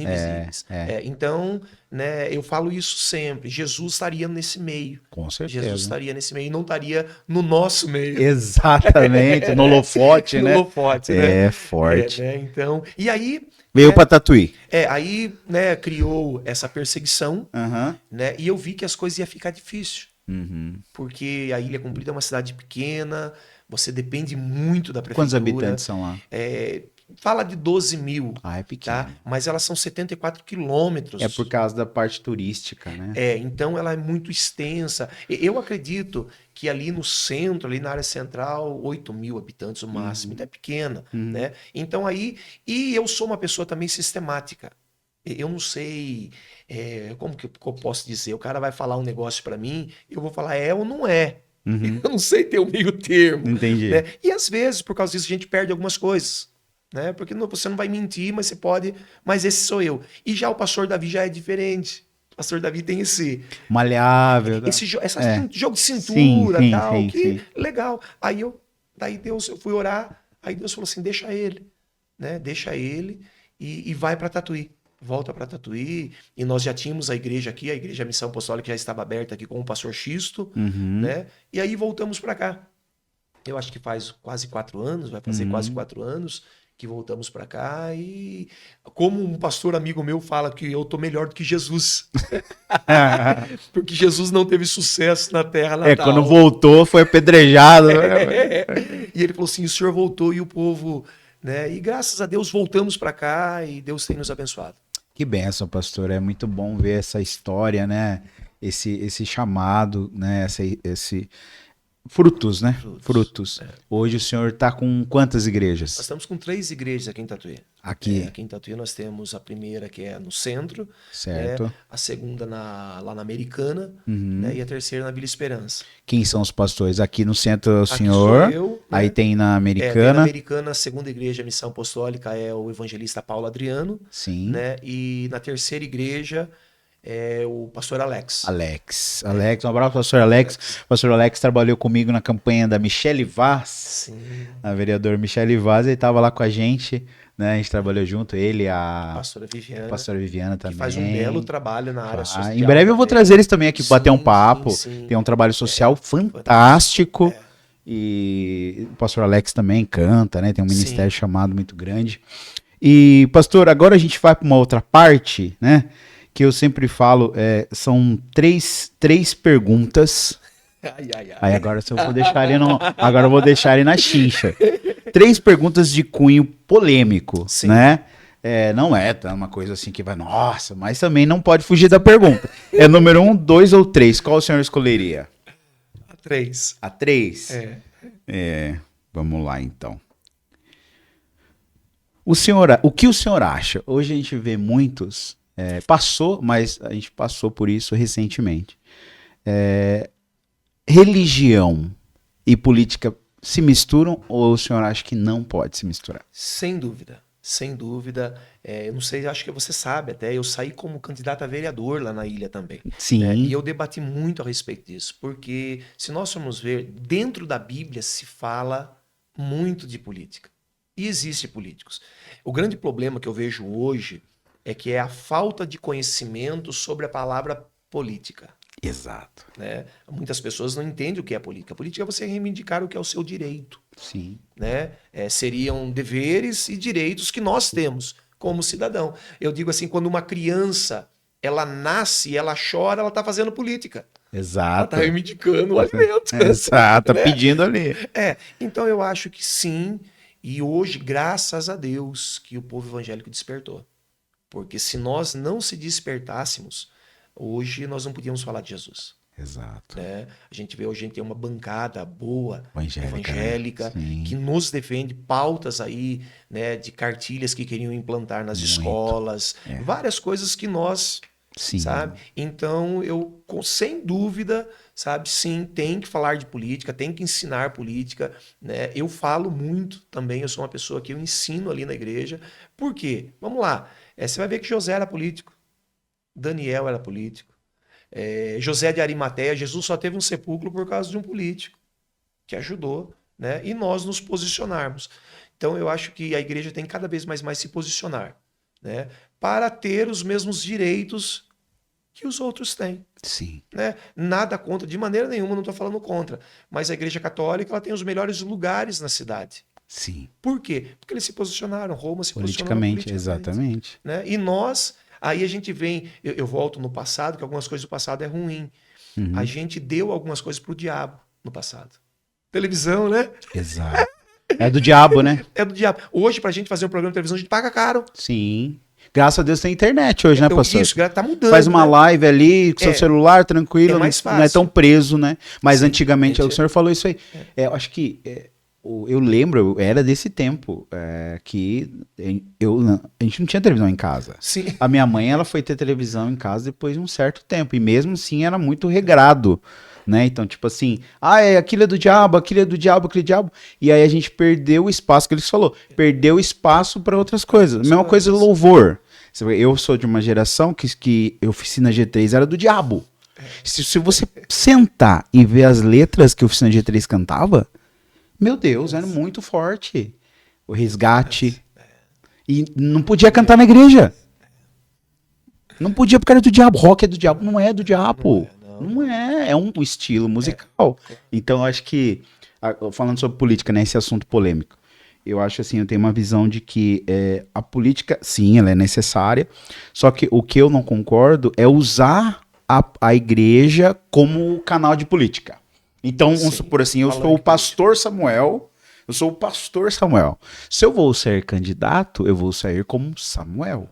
Então, né, eu falo isso sempre. Jesus estaria nesse meio. Com certeza. Jesus estaria nesse meio e não estaria no nosso meio. Exatamente, no holofote, né? No holofote, né? É forte. Né? Então, e aí... Veio pra Tatuí. Aí, né, criou essa perseguição, Uhum. né? E eu vi que as coisas iam ficar difíceis. Uhum. Porque a Ilha Comprida é uma cidade pequena, você depende muito da prefeitura. Quantos habitantes são lá? Fala de 12 mil. É pequeno. Tá? Mas elas são 74 quilômetros. É por causa da parte turística, né? Então ela é muito extensa. Eu acredito que ali no centro, ali na área central, 8 mil habitantes o máximo. Então é pequena, né? Então aí... E eu sou uma pessoa também sistemática. Eu não sei... como que eu posso dizer? O cara vai falar um negócio para mim, eu vou falar ou não é. Eu não sei ter o meio termo. Entendi. Né? E às vezes, por causa disso, a gente perde algumas coisas. Né? Porque você não vai mentir, mas você pode. Mas esse sou eu. E já o pastor Davi já é diferente. O pastor Davi tem esse. Maleável. Jogo de cintura e tal. Sim. Legal. Daí Deus, eu fui orar. Aí Deus falou assim: deixa ele. Né? Deixa ele e vai para Tatuí. Volta para Tatuí. E nós já tínhamos a igreja aqui, a igreja Missão Apostólica já estava aberta aqui com o pastor Xisto. Né? E aí voltamos para cá. Eu acho que faz quase 4 anos, vai fazer quase 4 anos. Que voltamos para cá e como um pastor amigo meu fala que eu tô melhor do que Jesus. Porque Jesus não teve sucesso na terra natal. Quando voltou foi apedrejado. E ele falou assim, o senhor voltou e o povo... Né? E graças a Deus voltamos para cá e Deus tem nos abençoado. Que bênção, pastor. É muito bom ver essa história, né? Esse chamado, né? Esse... Frutos, né? Frutos. Hoje o senhor está com quantas igrejas? Nós estamos com 3 igrejas aqui em Tatuí. Aqui em Tatuí nós temos a primeira que é no centro, certo. A segunda lá na Americana, né? E a terceira na Vila Esperança. Quem são os pastores? Aqui no centro é o aqui senhor, sou eu, aí né? tem na Americana. Tem na Americana, a segunda igreja, a Missão Apostólica, é o evangelista Paulo Adriano. Sim. Né? E na terceira igreja é o pastor Alex. Um abraço, pastor Alex. O pastor Alex trabalhou comigo na campanha da Michele Vaz. Sim. A vereadora Michele Vaz, ele estava lá com a gente, né? A gente trabalhou junto, ele, a pastora Viviana também. Que faz um belo trabalho na área social. Em breve eu vou trazer eles também aqui, bater um papo. Sim. Tem um trabalho social fantástico. E o pastor Alex também canta, né? Tem um ministério chamado muito grande. E, pastor, agora a gente vai para uma outra parte, né? Que eu sempre falo, são três perguntas. Aí agora eu vou deixar ele agora eu vou deixar ele na chincha. 3 perguntas de cunho polêmico, né? Não é tá, uma coisa assim que vai, nossa, mas também não pode fugir da pergunta. É número 1, 2 ou 3? Qual o senhor escolheria? A 3. A 3? É. Vamos lá então. O que o senhor acha? Hoje a gente vê muitos, mas a gente passou por isso recentemente. Religião e política se misturam ou o senhor acha que não pode se misturar? Sem dúvida. Sem dúvida. Eu não sei, acho que você sabe até, eu saí como candidato a vereador lá na ilha também. Sim. Né? E eu debati muito a respeito disso, porque se nós formos ver, dentro da Bíblia se fala muito de política. E existem políticos. O grande problema que eu vejo hoje é que é a falta de conhecimento sobre a palavra política. Exato. Né? Muitas pessoas não entendem o que é política. A política é você reivindicar o que é o seu direito. Sim. Né? Seriam deveres e direitos que nós temos como cidadão. Eu digo assim, quando uma criança ela nasce, ela chora, ela está fazendo política. Exato. Ela está reivindicando o alimento. Exato, né? pedindo ali. Então eu acho que sim, e hoje, graças a Deus, que o povo evangélico despertou. Porque se nós não se despertássemos, hoje nós não podíamos falar de Jesus. Exato. Né? A gente vê hoje, a gente tem uma bancada boa, evangélica né? Que nos defende pautas aí, né, de cartilhas que queriam implantar nas escolas, várias coisas que nós, sabe? Então, eu, sem dúvida, sabe, sim, tem que falar de política, tem que ensinar política, né? Eu falo muito também, eu sou uma pessoa que eu ensino ali na igreja. Por quê? Vamos lá, você vai ver que José era político, Daniel era político, José de Arimateia, Jesus só teve um sepulcro por causa de um político que ajudou, né? E nós nos posicionarmos. Então eu acho que a igreja tem cada vez mais se posicionar, né? Para ter os mesmos direitos que os outros têm. Sim. Né? Nada contra, de maneira nenhuma, não estou falando contra, mas a igreja católica ela tem os melhores lugares na cidade. Sim. Por quê? Porque eles se posicionaram, Roma se politicamente, exatamente. Né? E nós, aí a gente vem, eu volto no passado, que algumas coisas do passado é ruim. Uhum. A gente deu algumas coisas pro diabo no passado. Televisão, né? Exato. É do diabo, né? É do diabo. Hoje, pra gente fazer um programa de televisão, a gente paga caro. Sim. Graças a Deus tem internet hoje, né, pastor? Isso, tá mudando. Faz uma live ali com seu celular, tranquilo, mais fácil. Não é tão preso, né? Mas Sim, antigamente, o senhor falou isso aí. Eu acho que, eu lembro, eu era desse tempo, que a gente não tinha televisão em casa. Sim. A minha mãe, ela foi ter televisão em casa depois de um certo tempo, e mesmo assim era muito regrado, né? Então, tipo assim, aquilo é do diabo, aquilo é do diabo, aquele diabo. E aí a gente perdeu o espaço, que ele falou, perdeu espaço para outras coisas. Mesma coisa louvor. Eu sou de uma geração que a Oficina G3 era do diabo. Se você sentar e ver as letras que a Oficina G3 cantava, meu Deus, era muito forte. O resgate. E não podia cantar na igreja. Não podia porque era do diabo. Rock é do diabo. Não é do diabo. Não é. É um estilo musical. Então, eu acho que, falando sobre política, né, esse assunto polêmico, eu acho assim, eu tenho uma visão de que a política, sim, ela é necessária, só que o que eu não concordo é usar a igreja como canal de política. Então, vamos supor assim, eu sou o pastor Samuel, Se eu vou ser candidato, eu vou sair como Samuel.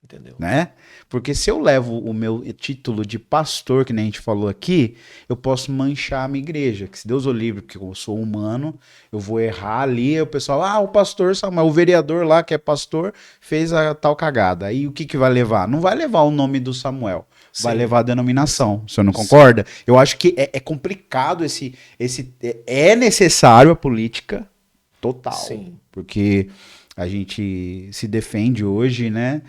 Entendeu? Né? Porque se eu levo o meu título de pastor, que nem a gente falou aqui, eu posso manchar a minha igreja, que se Deus o livre, porque eu sou humano, eu vou errar ali, o pessoal, o pastor Samuel, o vereador lá que é pastor, fez a tal cagada. Aí o que vai levar? Não vai levar o nome do Samuel, vai levar a denominação. O senhor não concorda? Eu acho que é complicado é necessário a política total. Sim. Porque a gente se defende hoje, né?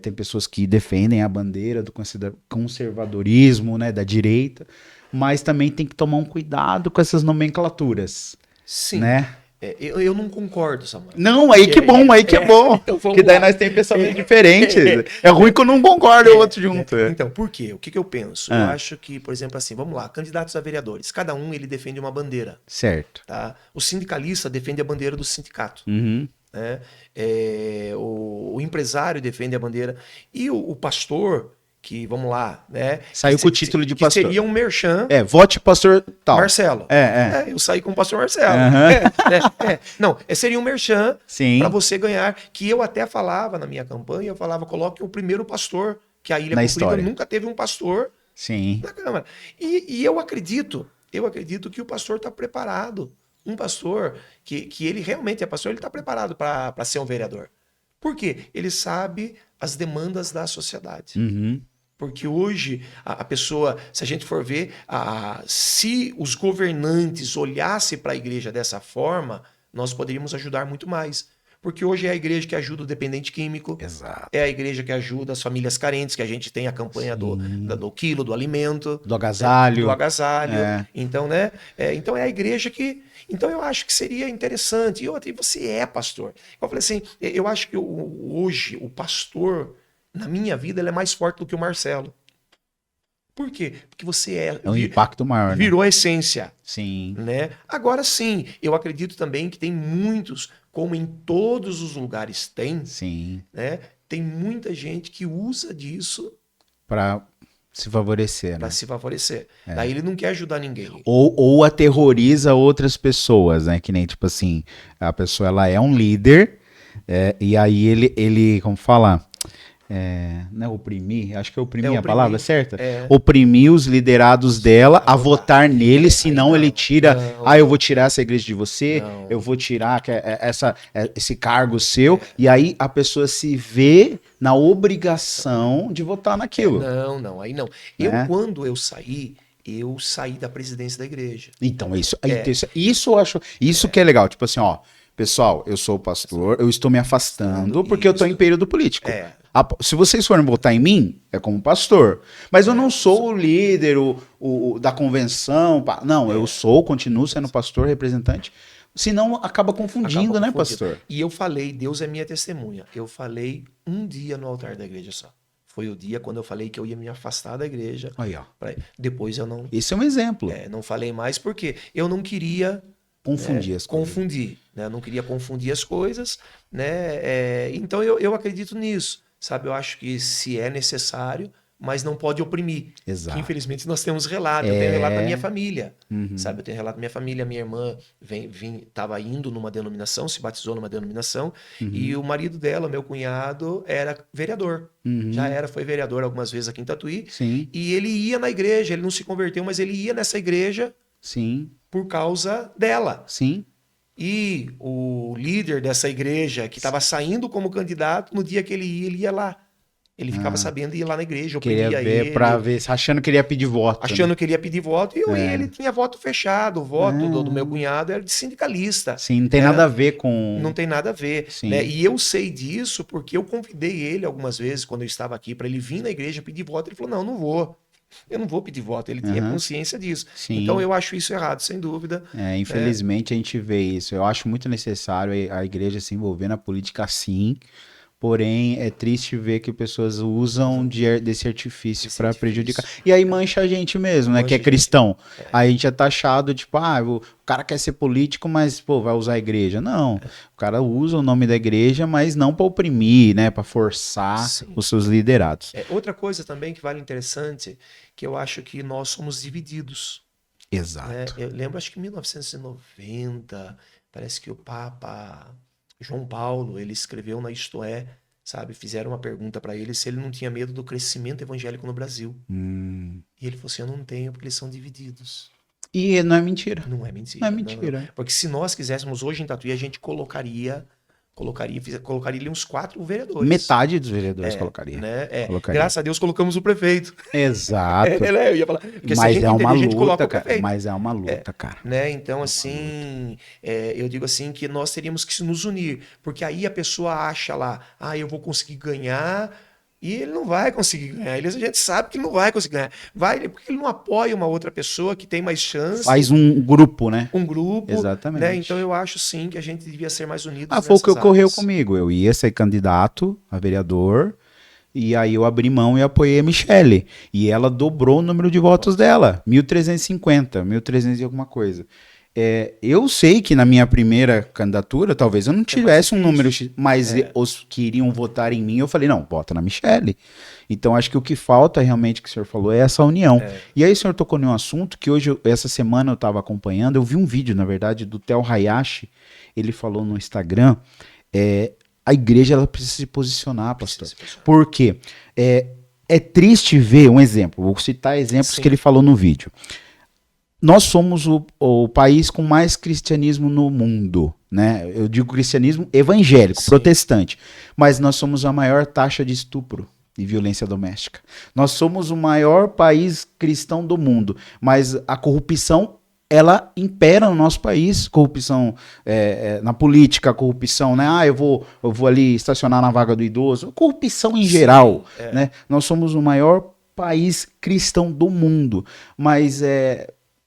Tem pessoas que defendem a bandeira do conservadorismo, né, da direita, mas também tem que tomar um cuidado com essas nomenclaturas. Sim. Né? Eu não concordo, Samuel. Não, aí que bom. Que daí nós temos pensamentos diferentes. É ruim que eu não concordo o outro junto. Então, por quê? O que eu penso? Eu acho que, por exemplo, assim, vamos lá, candidatos a vereadores, cada um ele defende uma bandeira. Certo. Tá? O sindicalista defende a bandeira do sindicato. Uhum. Né? O empresário defende a bandeira. E o pastor, que vamos lá, né? Saiu com o título de pastor. Que seria um merchan. Vote pastor tal. Marcelo. Eu saí com o pastor Marcelo. Uhum. Não, seria um merchan para você ganhar, que eu até falava na minha campanha, eu falava, coloque o primeiro pastor, que a Ilha Comprida nunca teve um pastor na Câmara. E eu acredito que o pastor está preparado. Um pastor que ele realmente é pastor, ele está preparado para ser um vereador. Por quê? Ele sabe as demandas da sociedade. Uhum. Porque hoje a pessoa, se a gente for ver, se os governantes olhassem para a igreja dessa forma, nós poderíamos ajudar muito mais. Porque hoje é a igreja que ajuda o dependente químico. Exato. É a igreja que ajuda as famílias carentes, que a gente tem a campanha do quilo, do alimento. Do agasalho. Do agasalho. Então, né? Então é a igreja que... Então eu acho que seria interessante. E você é pastor. Eu falei assim, eu acho que hoje o pastor, na minha vida, ele é mais forte do que o Marcelo. Por quê? Porque você é um impacto maior. Virou a essência. Sim. Né? Agora sim, eu acredito também que tem muitos, como em todos os lugares tem, né? Tem muita gente que usa disso para se favorecer. Para se favorecer. Daí ele não quer ajudar ninguém. Ou aterroriza outras pessoas, né? Que nem, tipo assim, a pessoa ela é um líder, e aí ele como falar? Não é oprimir? Acho que é oprimir a palavra certa? Oprimir os liderados dela a votar nele, senão ele tira. Eu vou tirar essa igreja de você, eu vou tirar esse cargo seu, e aí a pessoa se vê na obrigação de votar naquilo. Aí não. Quando eu saí da presidência da igreja. Então, isso eu acho. Isso que é legal. Tipo assim, pessoal, eu sou pastor, eu estou me afastando porque eu estou em período político. Se vocês forem votar em mim, é como pastor. Mas eu não sou o líder da convenção. Não, eu continuo sendo pastor, representante. Senão acaba confundindo, né, pastor? E eu falei, Deus é minha testemunha. Eu falei um dia no altar da igreja só. Foi o dia quando eu falei que eu ia me afastar da igreja. Aí, ó. Depois eu não... Esse é um exemplo. Não falei mais porque eu não queria... Confundir as coisas. Né? Eu não queria confundir as coisas, né? Então eu acredito nisso. Sabe, eu acho que se é necessário, mas não pode oprimir. Exato. Que, infelizmente nós temos relato. Eu tenho relato da minha família. Sabe, eu tenho relato da minha família. Minha irmã estava indo numa denominação, se batizou numa denominação, e o marido dela, meu cunhado, era vereador. Foi vereador algumas vezes aqui em Tatuí. Sim. E ele ia na igreja, ele não se converteu, mas ele ia nessa igreja por causa dela. Sim. E o líder dessa igreja, que estava saindo como candidato, no dia que ele ia lá. Ele ficava sabendo ir lá na igreja, queria ver para ver, achando que ele ia pedir voto. Achando que ele ia pedir voto. E ele tinha voto fechado. O voto do meu cunhado era de sindicalista. Sim, não tem nada a ver com... Não tem nada a ver. Né? E eu sei disso porque eu convidei ele algumas vezes, quando eu estava aqui, para ele vir na igreja pedir voto. Ele falou, não vou. Eu não vou pedir voto, ele tinha consciência disso. Então eu acho isso errado, sem dúvida. Infelizmente a gente vê isso. Eu acho muito necessário a igreja se envolver na política, sim. Porém, é triste ver que pessoas usam desse artifício para prejudicar. E aí mancha a gente mesmo, né? Que é cristão. Aí a gente é taxado, tipo, o cara quer ser político, mas, vai usar a igreja. Não. O cara usa o nome da igreja, mas não para oprimir, né? Para forçar os seus liderados. Outra coisa também que vale interessante, que eu acho que nós somos divididos. Exato. Né? Eu lembro, acho que em 1990, parece que o Papa João Paulo, ele escreveu na Isto É, sabe? Fizeram uma pergunta para ele se ele não tinha medo do crescimento evangélico no Brasil. E ele falou assim, eu não tenho, porque eles são divididos. E não é mentira. Não é mentira. Não é mentira. Não. Porque se nós quiséssemos hoje em Tatuí, a gente colocaria ali uns 4 vereadores. Metade dos vereadores colocaria. Né? Graças a Deus colocamos o prefeito. Exato. Eu ia falar, porque mas é uma luta, cara. Mas é uma luta, cara. Né? Então, assim, eu digo assim que nós teríamos que nos unir. Porque aí a pessoa acha lá, eu vou conseguir ganhar... E ele não vai conseguir ganhar. A gente sabe que ele não vai conseguir ganhar. Porque ele não apoia uma outra pessoa que tem mais chance. Faz um grupo, né? Um grupo. Exatamente. Né? Então eu acho sim que a gente devia ser mais unidos. Foi o que ocorreu comigo. Eu ia ser candidato a vereador. E aí eu abri mão e apoiei a Michele. E ela dobrou o número de votos dela. 1.350, 1.300 e alguma coisa. eu sei que na minha primeira candidatura, talvez eu não tivesse um número X, mas os que iriam votar em mim, eu falei, não, vota na Michelle. Então, acho que o que falta realmente, que o senhor falou, é essa união. E aí o senhor tocou num assunto que hoje, essa semana eu estava acompanhando, eu vi um vídeo, na verdade, do Theo Hayashi, ele falou no Instagram, a igreja ela precisa se posicionar, pastor. Por quê? É triste ver, um exemplo, vou citar exemplos que ele falou no vídeo. Nós somos o país com mais cristianismo no mundo, né? Eu digo cristianismo evangélico, protestante, mas nós somos a maior taxa de estupro e violência doméstica. Nós somos o maior país cristão do mundo, mas a corrupção ela impera no nosso país, corrupção na política, corrupção, né? Eu vou ali estacionar na vaga do idoso, corrupção em geral, né? Nós somos o maior país cristão do mundo, mas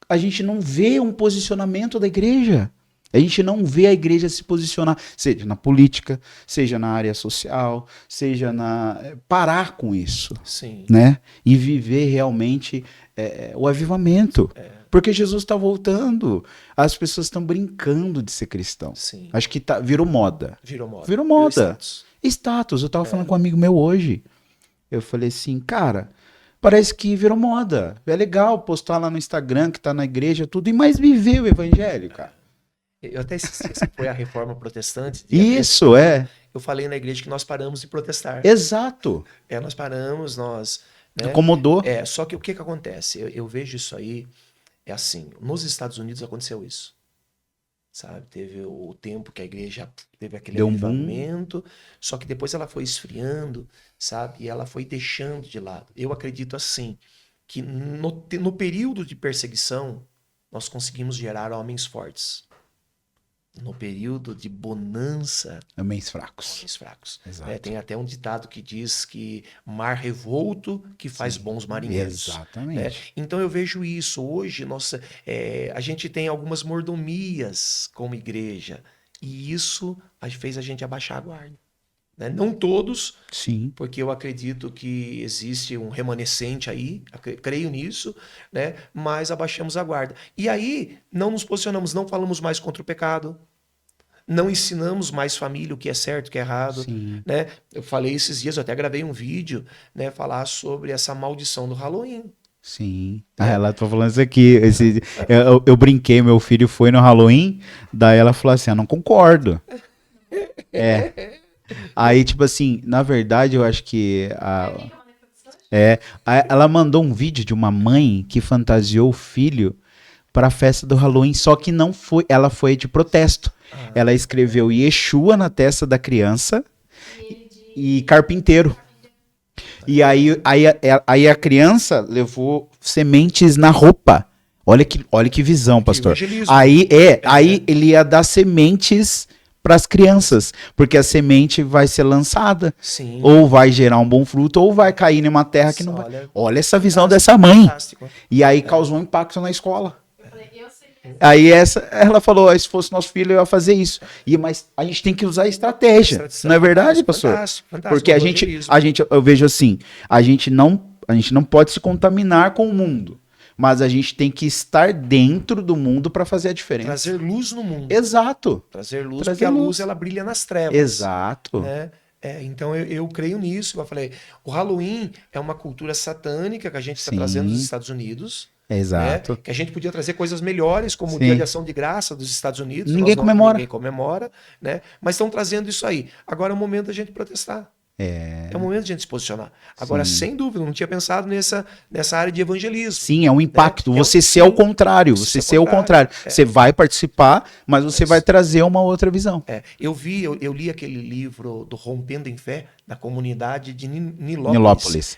a gente não vê um posicionamento da igreja. A gente não vê a igreja se posicionar, seja na política, seja na área social, seja parar com isso, né? E viver realmente o avivamento. Porque Jesus está voltando. As pessoas estão brincando de ser cristão. Acho que virou moda. Virou moda. Status. Eu estava falando com um amigo meu hoje. Eu falei assim, cara, parece que virou moda. É legal postar lá no Instagram que tá na igreja, tudo, mas viver o evangelho, cara. Eu até esqueci se foi a reforma protestante. Isso, Eu falei na igreja que nós paramos de protestar. Exato. Nós paramos, nós... Né? Incomodou. Só que o que acontece? Eu vejo isso aí, assim, nos Estados Unidos aconteceu isso. Sabe? Teve o tempo que a igreja teve aquele avivamento, só que depois ela foi esfriando, sabe? E ela foi deixando de lado. Eu acredito assim, que no período de perseguição, nós conseguimos gerar homens fortes. No período de bonança... Homens fracos. Homens fracos. Tem até um ditado que diz que mar revolto que faz bons marinheiros. Exatamente. Então eu vejo isso. Hoje a gente tem algumas mordomias como igreja. E isso fez a gente abaixar a guarda. Né? Não todos, porque eu acredito que existe um remanescente aí, creio nisso, né? Mas abaixamos a guarda. E aí não nos posicionamos, não falamos mais contra o pecado, não ensinamos mais família o que é certo, o que é errado. Né? Eu falei esses dias, eu até gravei um vídeo, né, falar sobre essa maldição do Halloween. Ela tá falando isso aqui. Eu brinquei, meu filho foi no Halloween, daí ela falou assim, não concordo. Aí, tipo assim, na verdade, eu acho que ela mandou um vídeo de uma mãe que fantasiou o filho para a festa do Halloween, só que não foi, ela foi de protesto. Ela escreveu Yeshua na testa da criança e carpinteiro. E aí a criança levou sementes na roupa. Olha que visão, pastor. Aí ele ia dar sementes para as crianças, porque a semente vai ser lançada, ou vai gerar um bom fruto, ou vai cair numa terra que não vai. Olha essa visão dessa mãe. E aí causou um impacto na escola. Aí ela falou, se fosse nosso filho, eu ia fazer isso. Mas a gente tem que usar estratégia. Não é verdade, pastor? Fantástico. Porque eu vejo assim, a gente não pode se contaminar com o mundo. Mas a gente tem que estar dentro do mundo para fazer a diferença. Trazer luz no mundo. Exato. Trazer luz, porque a luz ela brilha nas trevas. Exato. Né? Então eu creio nisso. Eu falei, o Halloween é uma cultura satânica que a gente está trazendo dos Estados Unidos. Exato. Né? Que a gente podia trazer coisas melhores, como o Dia de Ação de Graça dos Estados Unidos. Ninguém comemora, né? Mas estão trazendo isso aí. Agora é o momento da gente protestar. É o momento de a gente se posicionar. Agora, sem dúvida, eu não tinha pensado nessa área de evangelismo. Sim, é um impacto. Você ser o contrário. Você ser o contrário. Você vai participar, mas você vai trazer uma outra visão. Eu li aquele livro do Rompendo em Fé, da comunidade de Nilópolis.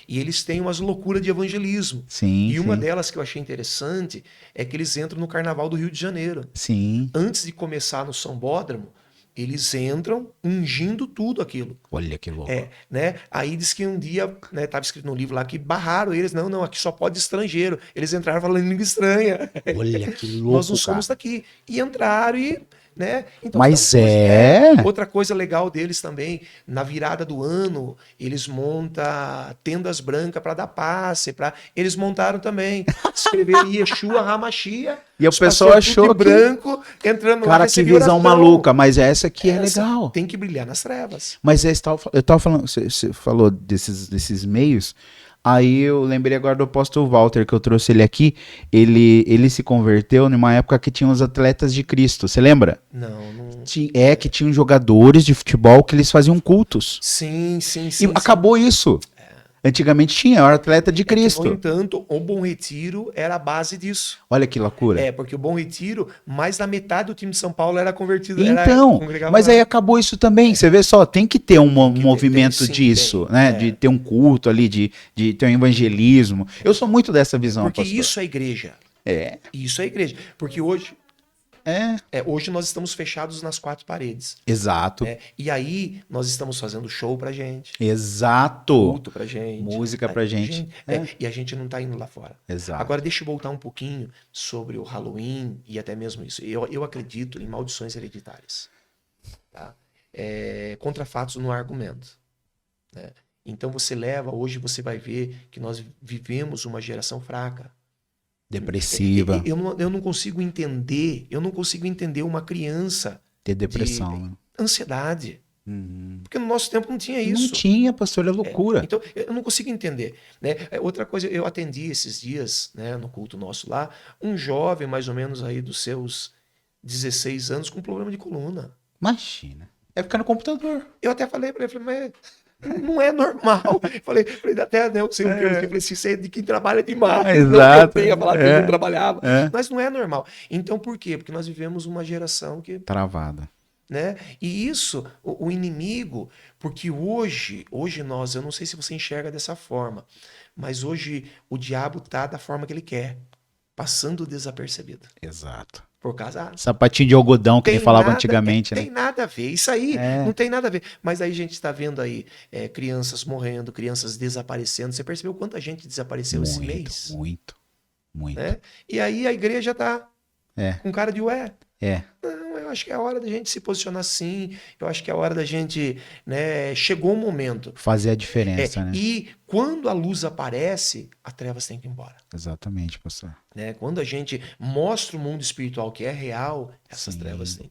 E eles têm umas loucuras de evangelismo. E uma delas que eu achei interessante é que eles entram no Carnaval do Rio de Janeiro. Antes de começar no Sambódromo, eles entram ungindo tudo aquilo. Olha que louco. Né? Aí diz que um dia, né, estava escrito no livro lá, que barraram eles. Não, aqui só pode estrangeiro. Eles entraram falando língua estranha. Olha que louco, Nós não somos daqui. E entraram e né? Então, Mas outra coisa legal deles também, na virada do ano, eles montam tendas brancas para dar passe, eles montaram também, escreveram Yeshua Hamashia, E o os pessoal pastores tudo achou de que... branco, entrando lá, Cara, que recebiam visão oração. maluca, mas essa aqui é Essa legal. tem que brilhar nas trevas. Mas eu tava falando, você falou desses meios, aí eu lembrei agora do apóstolo Walter, que eu trouxe ele aqui, ele se converteu numa época que tinha os atletas de Cristo, você lembra? Não. Que tinham jogadores de futebol que eles faziam cultos. Sim. E acabou isso. Antigamente tinha, era atleta de É que, Cristo. no entanto, o Bom Retiro era a base disso. Olha que loucura. Porque o Bom Retiro, mais da metade do time de São Paulo era convertido. Então, mas lá. aí acabou isso também. Você vê só, tem que ter um movimento sim, disso, né? De ter um culto ali, de ter um evangelismo. Eu sou muito dessa visão, Porque pastor. isso é igreja. Isso é igreja. Porque hoje... hoje nós estamos fechados nas 4 paredes. Exato. E aí nós estamos fazendo show pra gente. Exato. Culto pra gente. Música pra gente. E a gente não tá indo lá fora. Exato. Agora deixa eu voltar um pouquinho sobre o Halloween e até mesmo isso. Eu acredito em maldições hereditárias. Tá? Contra fatos no argumento. Né? Então hoje você vai ver que nós vivemos uma geração fraca. Depressiva. Eu não consigo entender, uma criança ter depressão, de né? Ansiedade. Porque no nosso tempo não tinha isso. Não tinha, pastor, é loucura. Então, eu não consigo entender. Né? Outra coisa, eu atendi esses dias, né, no culto nosso lá, um jovem mais ou menos aí dos seus 16 anos com problema de coluna. Imagina. É ficar no computador. Eu até falei para ele, mas não é normal. Falei até, né, eu sei o que eu falei assim, isso é de quem trabalha demais. Exato. Não que eu tenha falado que ele não trabalhava. Mas não é normal. Então por quê? Porque nós vivemos uma geração que... Travada. Né? E isso, o inimigo, porque hoje eu não sei se você enxerga dessa forma, mas hoje o diabo tá da forma que ele quer, passando desapercebido. Exato. Por causa... Sapatinho de algodão, que ele falava antigamente, né? Tem nada a ver. Isso aí não tem nada a ver. Mas aí a gente está vendo aí crianças morrendo, crianças desaparecendo. Você percebeu quanta gente desapareceu esse mês? Muito. Né? E aí a igreja tá com cara de ué. Não, eu acho que é a hora da gente se posicionar sim. Eu acho que é a hora da gente, né? Chegou o momento. Fazer a diferença, né? E quando a luz aparece, as trevas têm que ir embora. Exatamente, pastor. Né? Quando a gente mostra o mundo espiritual que é real, essas trevas têm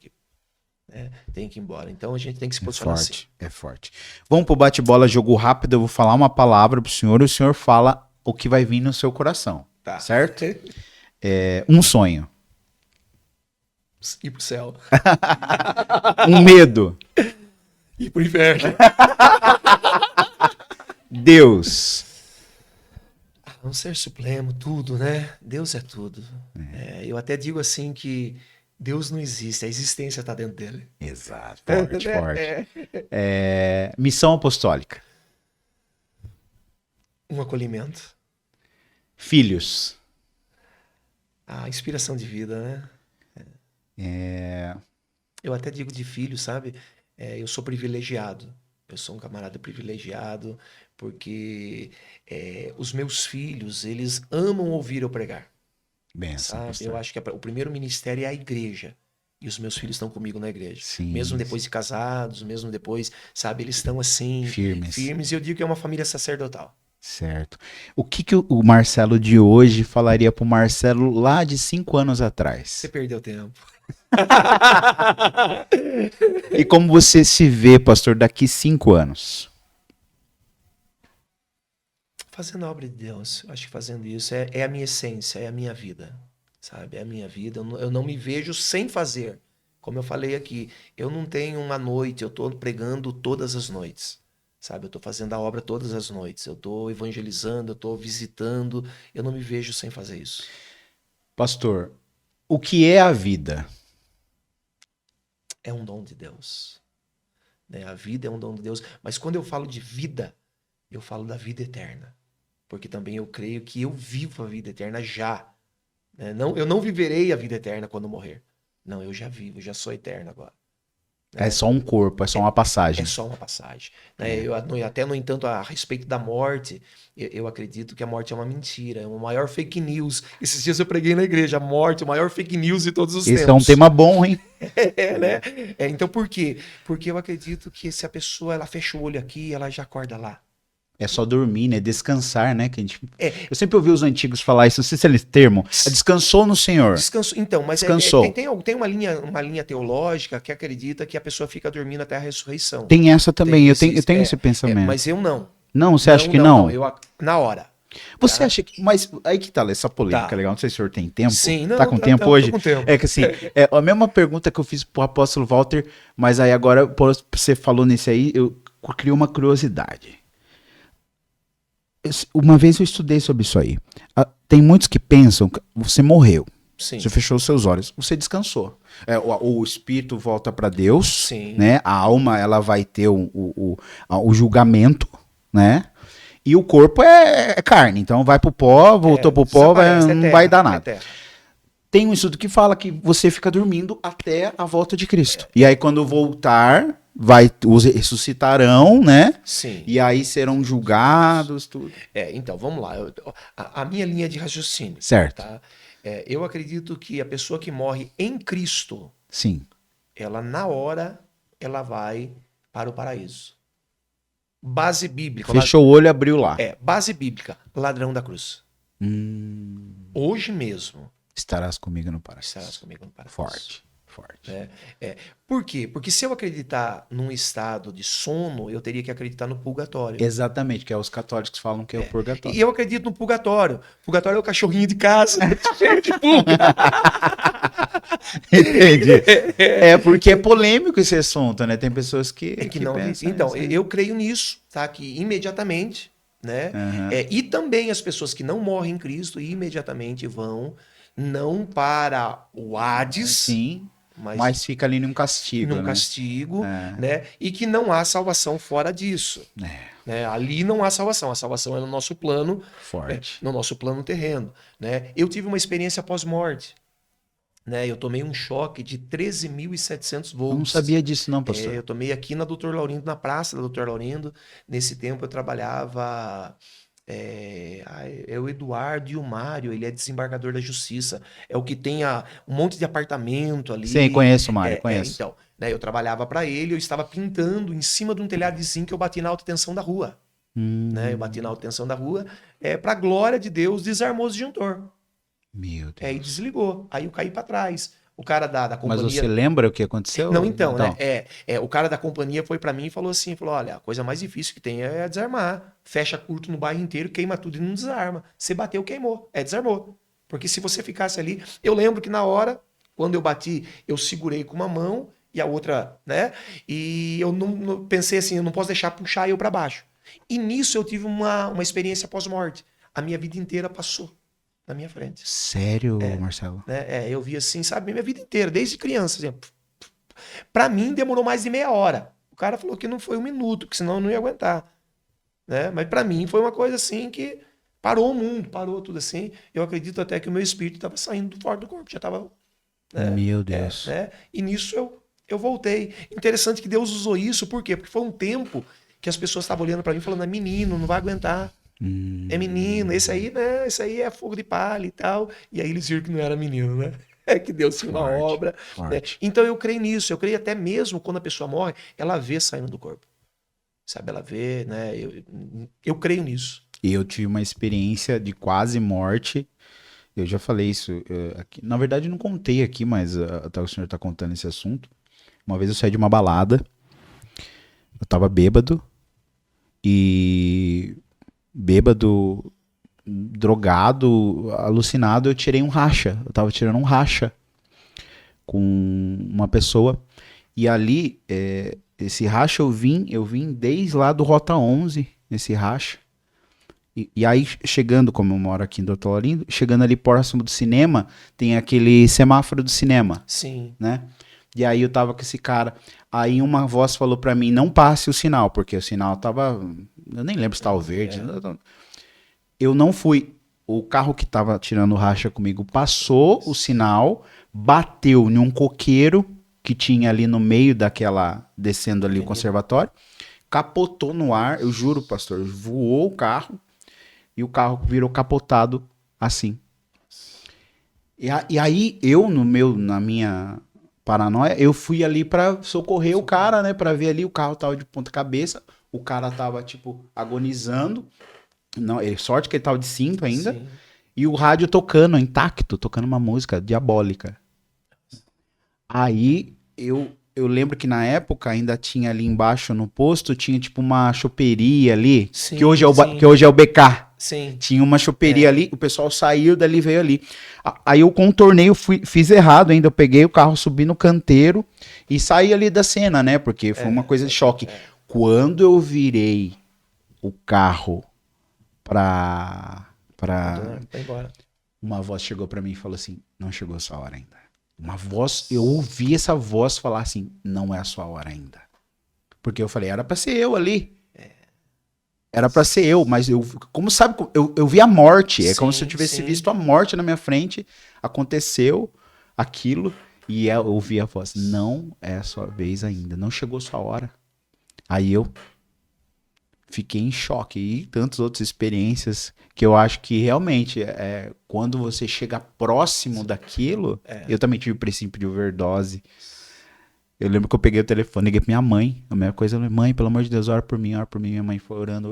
que ir embora. Então a gente tem que se posicionar assim. É forte. Vamos pro bate-bola, jogo rápido. Eu vou falar uma palavra pro senhor e o senhor fala o que vai vir no seu coração. Tá. Certo? Um sonho. Ir pro céu. Um medo. Ir pro inferno. Deus. Um ser supremo, tudo, né? Deus é tudo. Eu até digo assim que Deus não existe, a existência está dentro dele. Exato, forte. Missão apostólica. Um acolhimento. Filhos. A inspiração de vida, né? Eu até digo de filho, sabe? Eu sou privilegiado. Eu sou um camarada privilegiado porque os meus filhos, eles amam ouvir eu pregar. Benção, sabe? Eu acho que o primeiro ministério é a igreja. E os meus filhos estão comigo na igreja. Sim, mesmo depois de casados, mesmo depois, sabe? Eles estão assim... Firmes. E eu digo que é uma família sacerdotal. Certo. O que o Marcelo de hoje falaria pro Marcelo lá de 5 anos atrás? Você perdeu tempo. E como você se vê, pastor, daqui 5 anos? Fazendo a obra de Deus. Eu acho que fazendo isso é a minha essência, é a minha vida. Sabe? É a minha vida. Eu não me vejo sem fazer. Como eu falei aqui, eu não tenho uma noite, eu estou pregando todas as noites. Sabe? Eu estou fazendo a obra todas as noites. Eu estou evangelizando, eu estou visitando. Eu não me vejo sem fazer isso. Pastor, o que é a vida? É um dom de Deus. Né? A vida é um dom de Deus. Mas quando eu falo de vida, eu falo da vida eterna. Porque também eu creio que eu vivo a vida eterna já. Né? Eu não viverei a vida eterna quando morrer. Não, eu já vivo, já sou eterno agora. É só um corpo, é só uma passagem. É só uma passagem. Né? Até, no entanto, a respeito da morte, eu acredito que a morte é uma mentira, é uma maior fake news. Esses dias eu preguei na igreja, a morte, o maior fake news de todos os tempos. Esse é um tema bom, hein? Né? Então, por quê? Porque eu acredito que se a pessoa ela fecha o olho aqui, ela já acorda lá. É só dormir, né? Descansar, né? Que a gente... Eu sempre ouvi os antigos falar isso, não sei se é esse termo. Descansou no Senhor. Descansou. Então, mas Descansou. Tem uma linha teológica que acredita que a pessoa fica dormindo até a ressurreição. Tem essa também, eu tenho esse pensamento. Mas eu não. Não, você acha que não? Na hora. Você acha que... Mas aí que tá, essa polêmica Tá. legal. Não sei se o senhor tem tempo. Sim, tá com tempo hoje? Tô com tempo. É que assim, é a mesma pergunta que eu fiz pro apóstolo Walter, mas aí agora você falou nesse aí, eu criei uma curiosidade. Uma vez eu estudei sobre isso aí. Tem muitos que pensam que você morreu. Sim. Você fechou os seus olhos, você descansou. O espírito volta para Deus, Sim. né? A alma ela vai ter o julgamento, né? E o corpo é carne, então vai pro pó, voltou pro pó, não vai dar nada. Tem um estudo que fala que você fica dormindo até a volta de Cristo. E aí quando voltar, os ressuscitarão, né? Sim. E aí serão julgados, tudo. Então, vamos lá. A minha linha de raciocínio. Certo. Tá? Eu acredito que a pessoa que morre em Cristo, sim, ela na hora, ela vai para o paraíso. Base bíblica. Fechou o olho e abriu lá. Base bíblica. Ladrão da cruz. Hoje mesmo. Estarás comigo no paraíso. Estarás comigo no paraíso. Forte. Por quê? Porque se eu acreditar num estado de sono, eu teria que acreditar no purgatório. Exatamente, que é os católicos falam que é o purgatório. E eu acredito no purgatório. Purgatório é o cachorrinho de casa, cheio de pulga. Entendi. Porque é polêmico esse assunto, né? Tem pessoas que não pensam então, isso, né? eu creio nisso, tá? Que imediatamente, né? E também as pessoas que não morrem em Cristo imediatamente vão não para o Hades, sim, mas fica ali num castigo, num castigo, né? E que não há salvação fora disso. Né? Ali não há salvação. A salvação é no nosso plano forte, no nosso plano terreno, né? Eu tive uma experiência pós-morte. Né, eu tomei um choque de 13.700 volts. Eu não sabia disso não, pastor. Eu tomei aqui na Dr. Laurindo, na praça da Dr. Laurindo. Nesse tempo eu trabalhava... É o Eduardo e o Mário, ele é desembargador da Justiça. É o que tem um monte de apartamento ali. Sim, conheço o Mário, conheço. Então, né, eu trabalhava para ele, eu estava pintando em cima de um telhado de zinco que eu bati na alta tensão da rua. Né, eu bati na alta tensão da rua. Para a glória de Deus, desarmou o disjuntor. Meu Deus. E desligou. Aí eu caí para trás. O cara da companhia... Mas você lembra o que aconteceu? Não, então, né? O cara da companhia foi para mim e falou assim, olha, a coisa mais difícil que tem é desarmar. Fecha curto no bairro inteiro, queima tudo e não desarma. Você bateu, queimou. Desarmou. Porque se você ficasse ali... Eu lembro que na hora, quando eu bati, eu segurei com uma mão e a outra, né? E eu não pensei assim, eu não posso deixar puxar eu para baixo. E nisso eu tive uma experiência pós-morte. A minha vida inteira passou na minha frente. Sério, Marcelo? Eu vi assim, sabe, minha vida inteira, desde criança. Assim, pra mim, demorou mais de meia hora. O cara falou que não foi um minuto, que senão eu não ia aguentar. Né? Mas pra mim foi uma coisa assim que parou o mundo, parou tudo assim. Eu acredito até que o meu espírito estava saindo fora do corpo, já estava... Né? Meu Deus. E nisso eu voltei. Interessante que Deus usou isso, por quê? Porque foi um tempo que as pessoas estavam olhando pra mim falando, é menino, não vai aguentar. É menino, esse aí, né? Esse aí é fogo de palha e tal. E aí eles viram que não era menino, né? É que Deus tinha uma obra. Né? Então eu creio nisso. Eu creio até mesmo quando a pessoa morre, ela vê saindo do corpo. Sabe, ela vê, né? Eu creio nisso. E eu tive uma experiência de quase morte. Eu já falei isso aqui. Na verdade, eu não contei aqui, mas até o senhor tá contando esse assunto. Uma vez eu saí de uma balada. Eu tava bêbado. E... bêbado, drogado, alucinado, eu tirei um racha. Eu tava tirando um racha com uma pessoa. E ali, esse racha eu vim desde lá do Rota 11, nesse racha. E aí, chegando, como eu moro aqui em Doutor Laurindo, chegando ali próximo do cinema, tem aquele semáforo do cinema. Sim. Né? E aí eu tava com esse cara. Aí uma voz falou pra mim, não passe o sinal, porque o sinal tava... Eu nem lembro se tava verde. Eu não fui. O carro que tava tirando racha comigo passou o sinal, bateu em um coqueiro que tinha ali no meio daquela, descendo ali o conservatório, capotou no ar, eu juro, pastor, voou o carro e o carro virou capotado assim. E aí eu, na minha paranoia, eu fui ali pra socorrer o cara, né, pra ver ali, o carro tava de ponta cabeça, o cara tava, tipo, agonizando, não, sorte que ele tava de cinto ainda, Sim. e o rádio tocando, intacto, tocando uma música diabólica. Aí eu lembro que na época ainda tinha ali embaixo no posto, tinha tipo uma choperia ali, Sim, que hoje sim. que hoje é o BK. Sim. Tinha uma choperia ali, o pessoal saiu dali, veio ali. Aí eu contornei, fiz errado ainda, eu peguei o carro, subi no canteiro e saí ali da cena, né? Porque foi uma coisa de choque. Quando eu virei o carro pra... Vai embora. Uma voz chegou pra mim e falou assim, não chegou a sua hora ainda. Uma voz, eu ouvi essa voz falar assim, não é a sua hora ainda. Porque eu falei, era pra ser eu ali. Era pra ser eu, mas eu, como sabe, eu vi a morte. É como se eu tivesse visto a morte na minha frente. Aconteceu aquilo e eu ouvi a voz, não é a sua vez ainda, não chegou a sua hora. Aí eu fiquei em choque e tantas outras experiências que eu acho que realmente quando você chega próximo daquilo, eu também tive o princípio de overdose. Eu lembro que eu peguei o telefone, liguei pra minha mãe, a mesma coisa, mãe, pelo amor de Deus, ora por mim, minha mãe foi orando,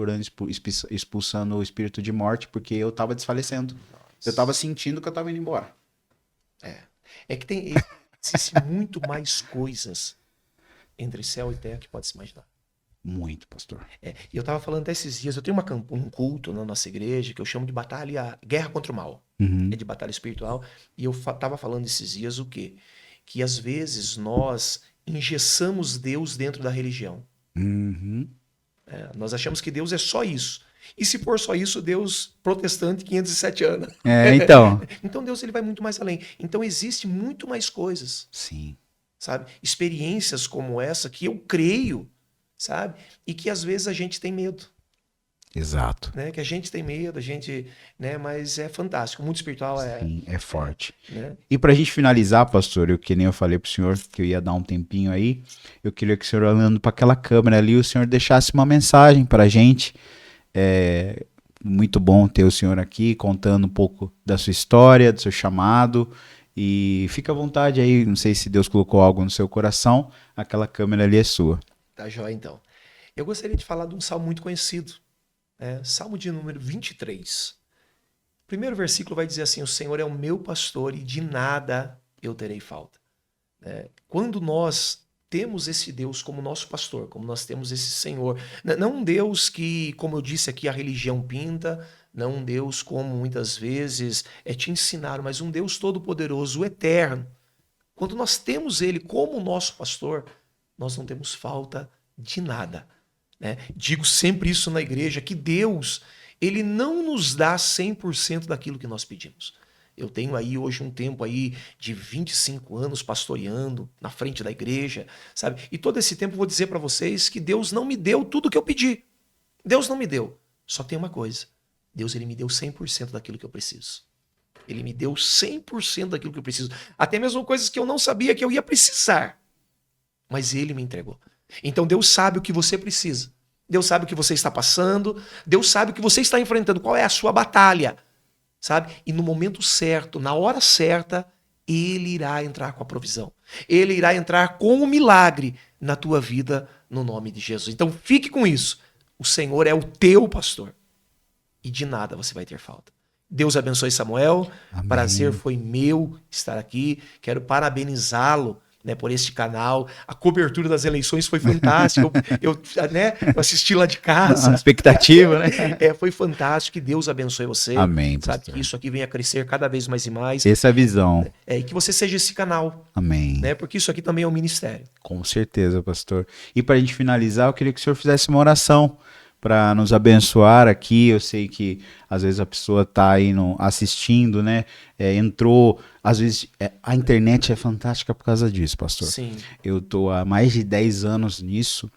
expulsando o espírito de morte, porque eu tava desfalecendo. Eu tava sentindo que eu tava indo embora. É que existe muito mais coisas entre céu e terra que pode se imaginar. Muito, pastor. E eu tava falando até esses dias, eu tenho um culto na nossa igreja que eu chamo de guerra contra o mal. Uhum. É de batalha espiritual. E eu tava falando esses dias o quê? Que às vezes nós engessamos Deus dentro da religião. Uhum. Nós achamos que Deus é só isso. E se for só isso, Deus protestante 507 anos. Então. Então Deus ele vai muito mais além. Então existe muito mais coisas. Sim. Sabe? Experiências como essa que eu creio, sabe? E que às vezes a gente tem medo. Exato. Né? Que a gente tem medo, né? Mas é fantástico. O mundo espiritual Sim, é forte. Né? E pra gente finalizar, pastor, que nem eu falei pro senhor que eu ia dar um tempinho aí, eu queria que o senhor, olhando para aquela câmera ali, o senhor deixasse uma mensagem pra gente. É muito bom ter o senhor aqui contando um pouco da sua história, do seu chamado. E fica à vontade aí, não sei se Deus colocou algo no seu coração, aquela câmera ali é sua. Tá joia, então. Eu gostaria de falar de um salmo muito conhecido. Salmo de número 23. O primeiro versículo vai dizer assim: o Senhor é o meu pastor e de nada eu terei falta. Quando nós temos esse Deus como nosso pastor, como nós temos esse Senhor, não um Deus que, como eu disse aqui, a religião pinta, não um Deus como muitas vezes te ensinaram, mas um Deus todo-poderoso, eterno. Quando nós temos Ele como nosso pastor, nós não temos falta de nada. Digo sempre isso na igreja, que Deus, Ele não nos dá 100% daquilo que nós pedimos. Eu tenho aí hoje um tempo aí de 25 anos pastoreando na frente da igreja, sabe? E todo esse tempo eu vou dizer para vocês que Deus não me deu tudo que eu pedi. Deus não me deu. Só tem uma coisa. Deus, Ele me deu 100% daquilo que eu preciso. Ele me deu 100% daquilo que eu preciso. Até mesmo coisas que eu não sabia que eu ia precisar. Mas Ele me entregou. Então Deus sabe o que você precisa. Deus sabe o que você está passando. Deus sabe o que você está enfrentando. Qual é a sua batalha? Sabe? E no momento certo, na hora certa, Ele irá entrar com a provisão. Ele irá entrar com o milagre na tua vida, no nome de Jesus. Então fique com isso. O Senhor é o teu pastor. E de nada você vai ter falta. Deus abençoe Samuel. Amém. Prazer foi meu estar aqui. Quero parabenizá-lo, né, por este canal. A cobertura das eleições foi fantástica. Eu assisti lá de casa. A expectativa, né? Foi fantástico. Que Deus abençoe você. Amém, sabe? pastor. Que isso aqui venha a crescer cada vez mais e mais. Essa é a visão. E que você seja esse canal. Amém. Né? Porque isso aqui também é um ministério. Com certeza, pastor. E para a gente finalizar, eu queria que o senhor fizesse uma oração para nos abençoar aqui. Eu sei que às vezes a pessoa está aí assistindo, né? Entrou, às vezes a internet é fantástica por causa disso, pastor. Sim. Eu tô há mais de 10 anos nisso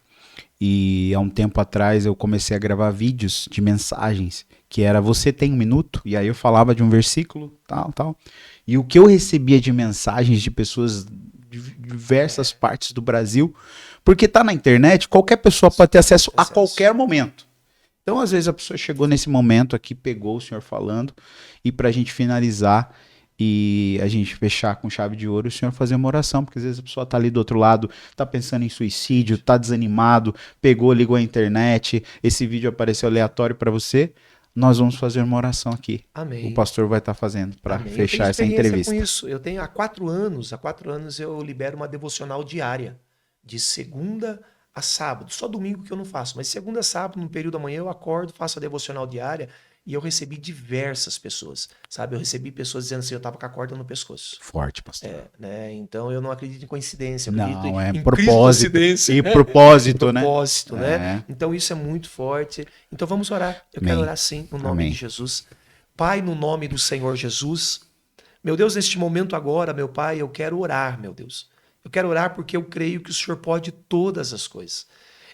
e há um tempo atrás eu comecei a gravar vídeos de mensagens que era "Você tem um minuto?" e aí eu falava de um versículo, tal. E o que eu recebia de mensagens de pessoas de diversas partes do Brasil, porque tá na internet, qualquer pessoa pode ter acesso a qualquer momento. Então, às vezes, a pessoa chegou nesse momento aqui, pegou o senhor falando, e pra gente finalizar e a gente fechar com chave de ouro, o senhor fazer uma oração, porque às vezes a pessoa tá ali do outro lado, tá pensando em suicídio, tá desanimado, pegou, ligou a internet, esse vídeo apareceu aleatório para você, nós vamos fazer uma oração aqui. Amém. O pastor vai estar fazendo para fechar essa entrevista. Com isso. Eu tenho há 4 anos eu libero uma devocional diária, de segunda a sábado, só domingo que eu não faço, mas segunda a sábado, no período da manhã eu acordo, faço a devocional diária. E eu recebi diversas pessoas, sabe? Eu recebi pessoas dizendo assim, eu tava com a corda no pescoço. Forte, pastor. Né? Então eu não acredito em coincidência. Eu não, acredito em propósito. E né? propósito, né? Propósito, né? Então isso é muito forte. Então vamos orar. Eu quero orar sim, no nome de Jesus. Pai, no nome do Senhor Jesus. Meu Deus, neste momento agora, meu Pai, eu quero orar, meu Deus. Eu quero orar porque eu creio que o Senhor pode todas as coisas.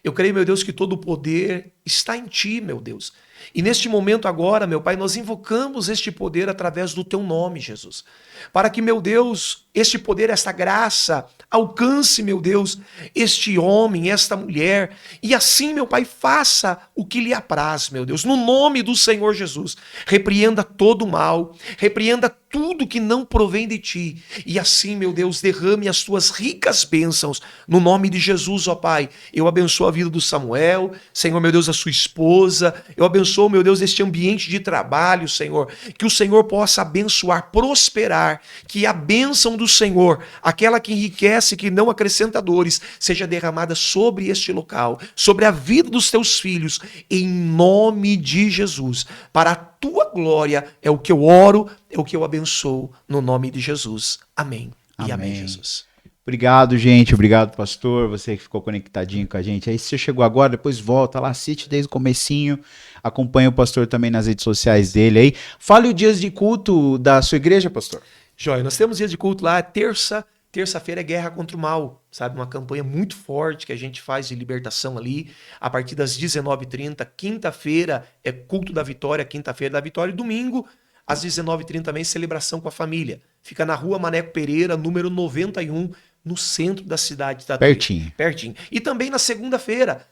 Eu creio, meu Deus, que todo o poder está em Ti, meu Deus. E neste momento agora, meu Pai, nós invocamos este poder através do Teu nome, Jesus. Para que, meu Deus, este poder, esta graça, alcance, meu Deus, este homem, esta mulher. E assim, meu Pai, faça o que lhe apraz, meu Deus. No nome do Senhor Jesus, repreenda todo o mal, repreenda tudo que não provém de Ti. E assim, meu Deus, derrame as Tuas ricas bênçãos. No nome de Jesus, ó Pai, eu abençoo a vida do Samuel, Senhor, meu Deus, a sua esposa. Eu abençoo, meu Deus, este ambiente de trabalho, Senhor. Que o Senhor possa abençoar, prosperar. Que a bênção do Senhor, aquela que enriquece, que não acrescenta dores, seja derramada sobre este local, sobre a vida dos Teus filhos, em nome de Jesus. Para a Tua glória é o que eu oro, é o que eu abençoo, no nome de Jesus. Amém. E amém, Jesus. Obrigado, gente. Obrigado, pastor. Você que ficou conectadinho com a gente. Aí, se você chegou agora, depois volta lá, assiste desde o comecinho. Acompanha o pastor também nas redes sociais dele aí. Fale os dias de culto da sua igreja, pastor. Joia, nós temos dias de culto lá, terça-feira é Guerra contra o Mal, sabe? Uma campanha muito forte que a gente faz de libertação ali, a partir das 19h30. Quinta-feira é culto da vitória, quinta-feira da vitória. E domingo, às 19h30 também, celebração com a família. Fica na rua Maneco Pereira, número 91, no centro da cidade de Tatuí. Pertinho. E também na segunda-feira,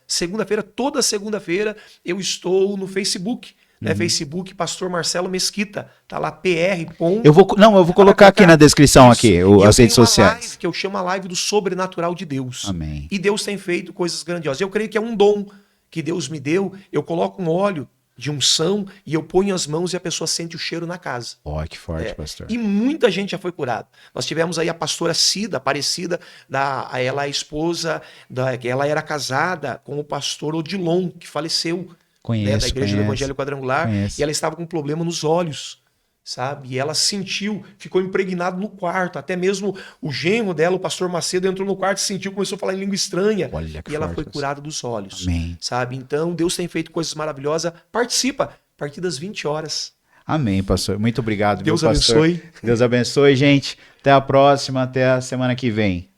toda segunda-feira, eu estou no Facebook. Facebook, Pastor Marcelo Mesquita, tá lá, PR. Eu vou colocar aqui na descrição aqui, as redes sociais. Live, que eu chamo a live do sobrenatural de Deus. Amém. E Deus tem feito coisas grandiosas. Eu creio que é um dom que Deus me deu. Eu coloco um óleo de unção e eu ponho as mãos e a pessoa sente o cheiro na casa. Que forte, pastor. E muita gente já foi curada. Nós tivemos aí a pastora Cida, Aparecida, ela é esposa, ela era casada com o pastor Odilon, que faleceu. Da Igreja do Evangelho Quadrangular, e ela estava com um problema nos olhos, sabe? E ela sentiu, ficou impregnado no quarto, até mesmo o genro dela, o pastor Macedo, entrou no quarto, sentiu, começou a falar em língua estranha, e ela foi curada dos olhos. Amém. Sabe? Então, Deus tem feito coisas maravilhosas. Participa, a partir das 20 horas. Amém, pastor. Muito obrigado. Deus abençoe. Deus abençoe, gente. Até a próxima, até a semana que vem.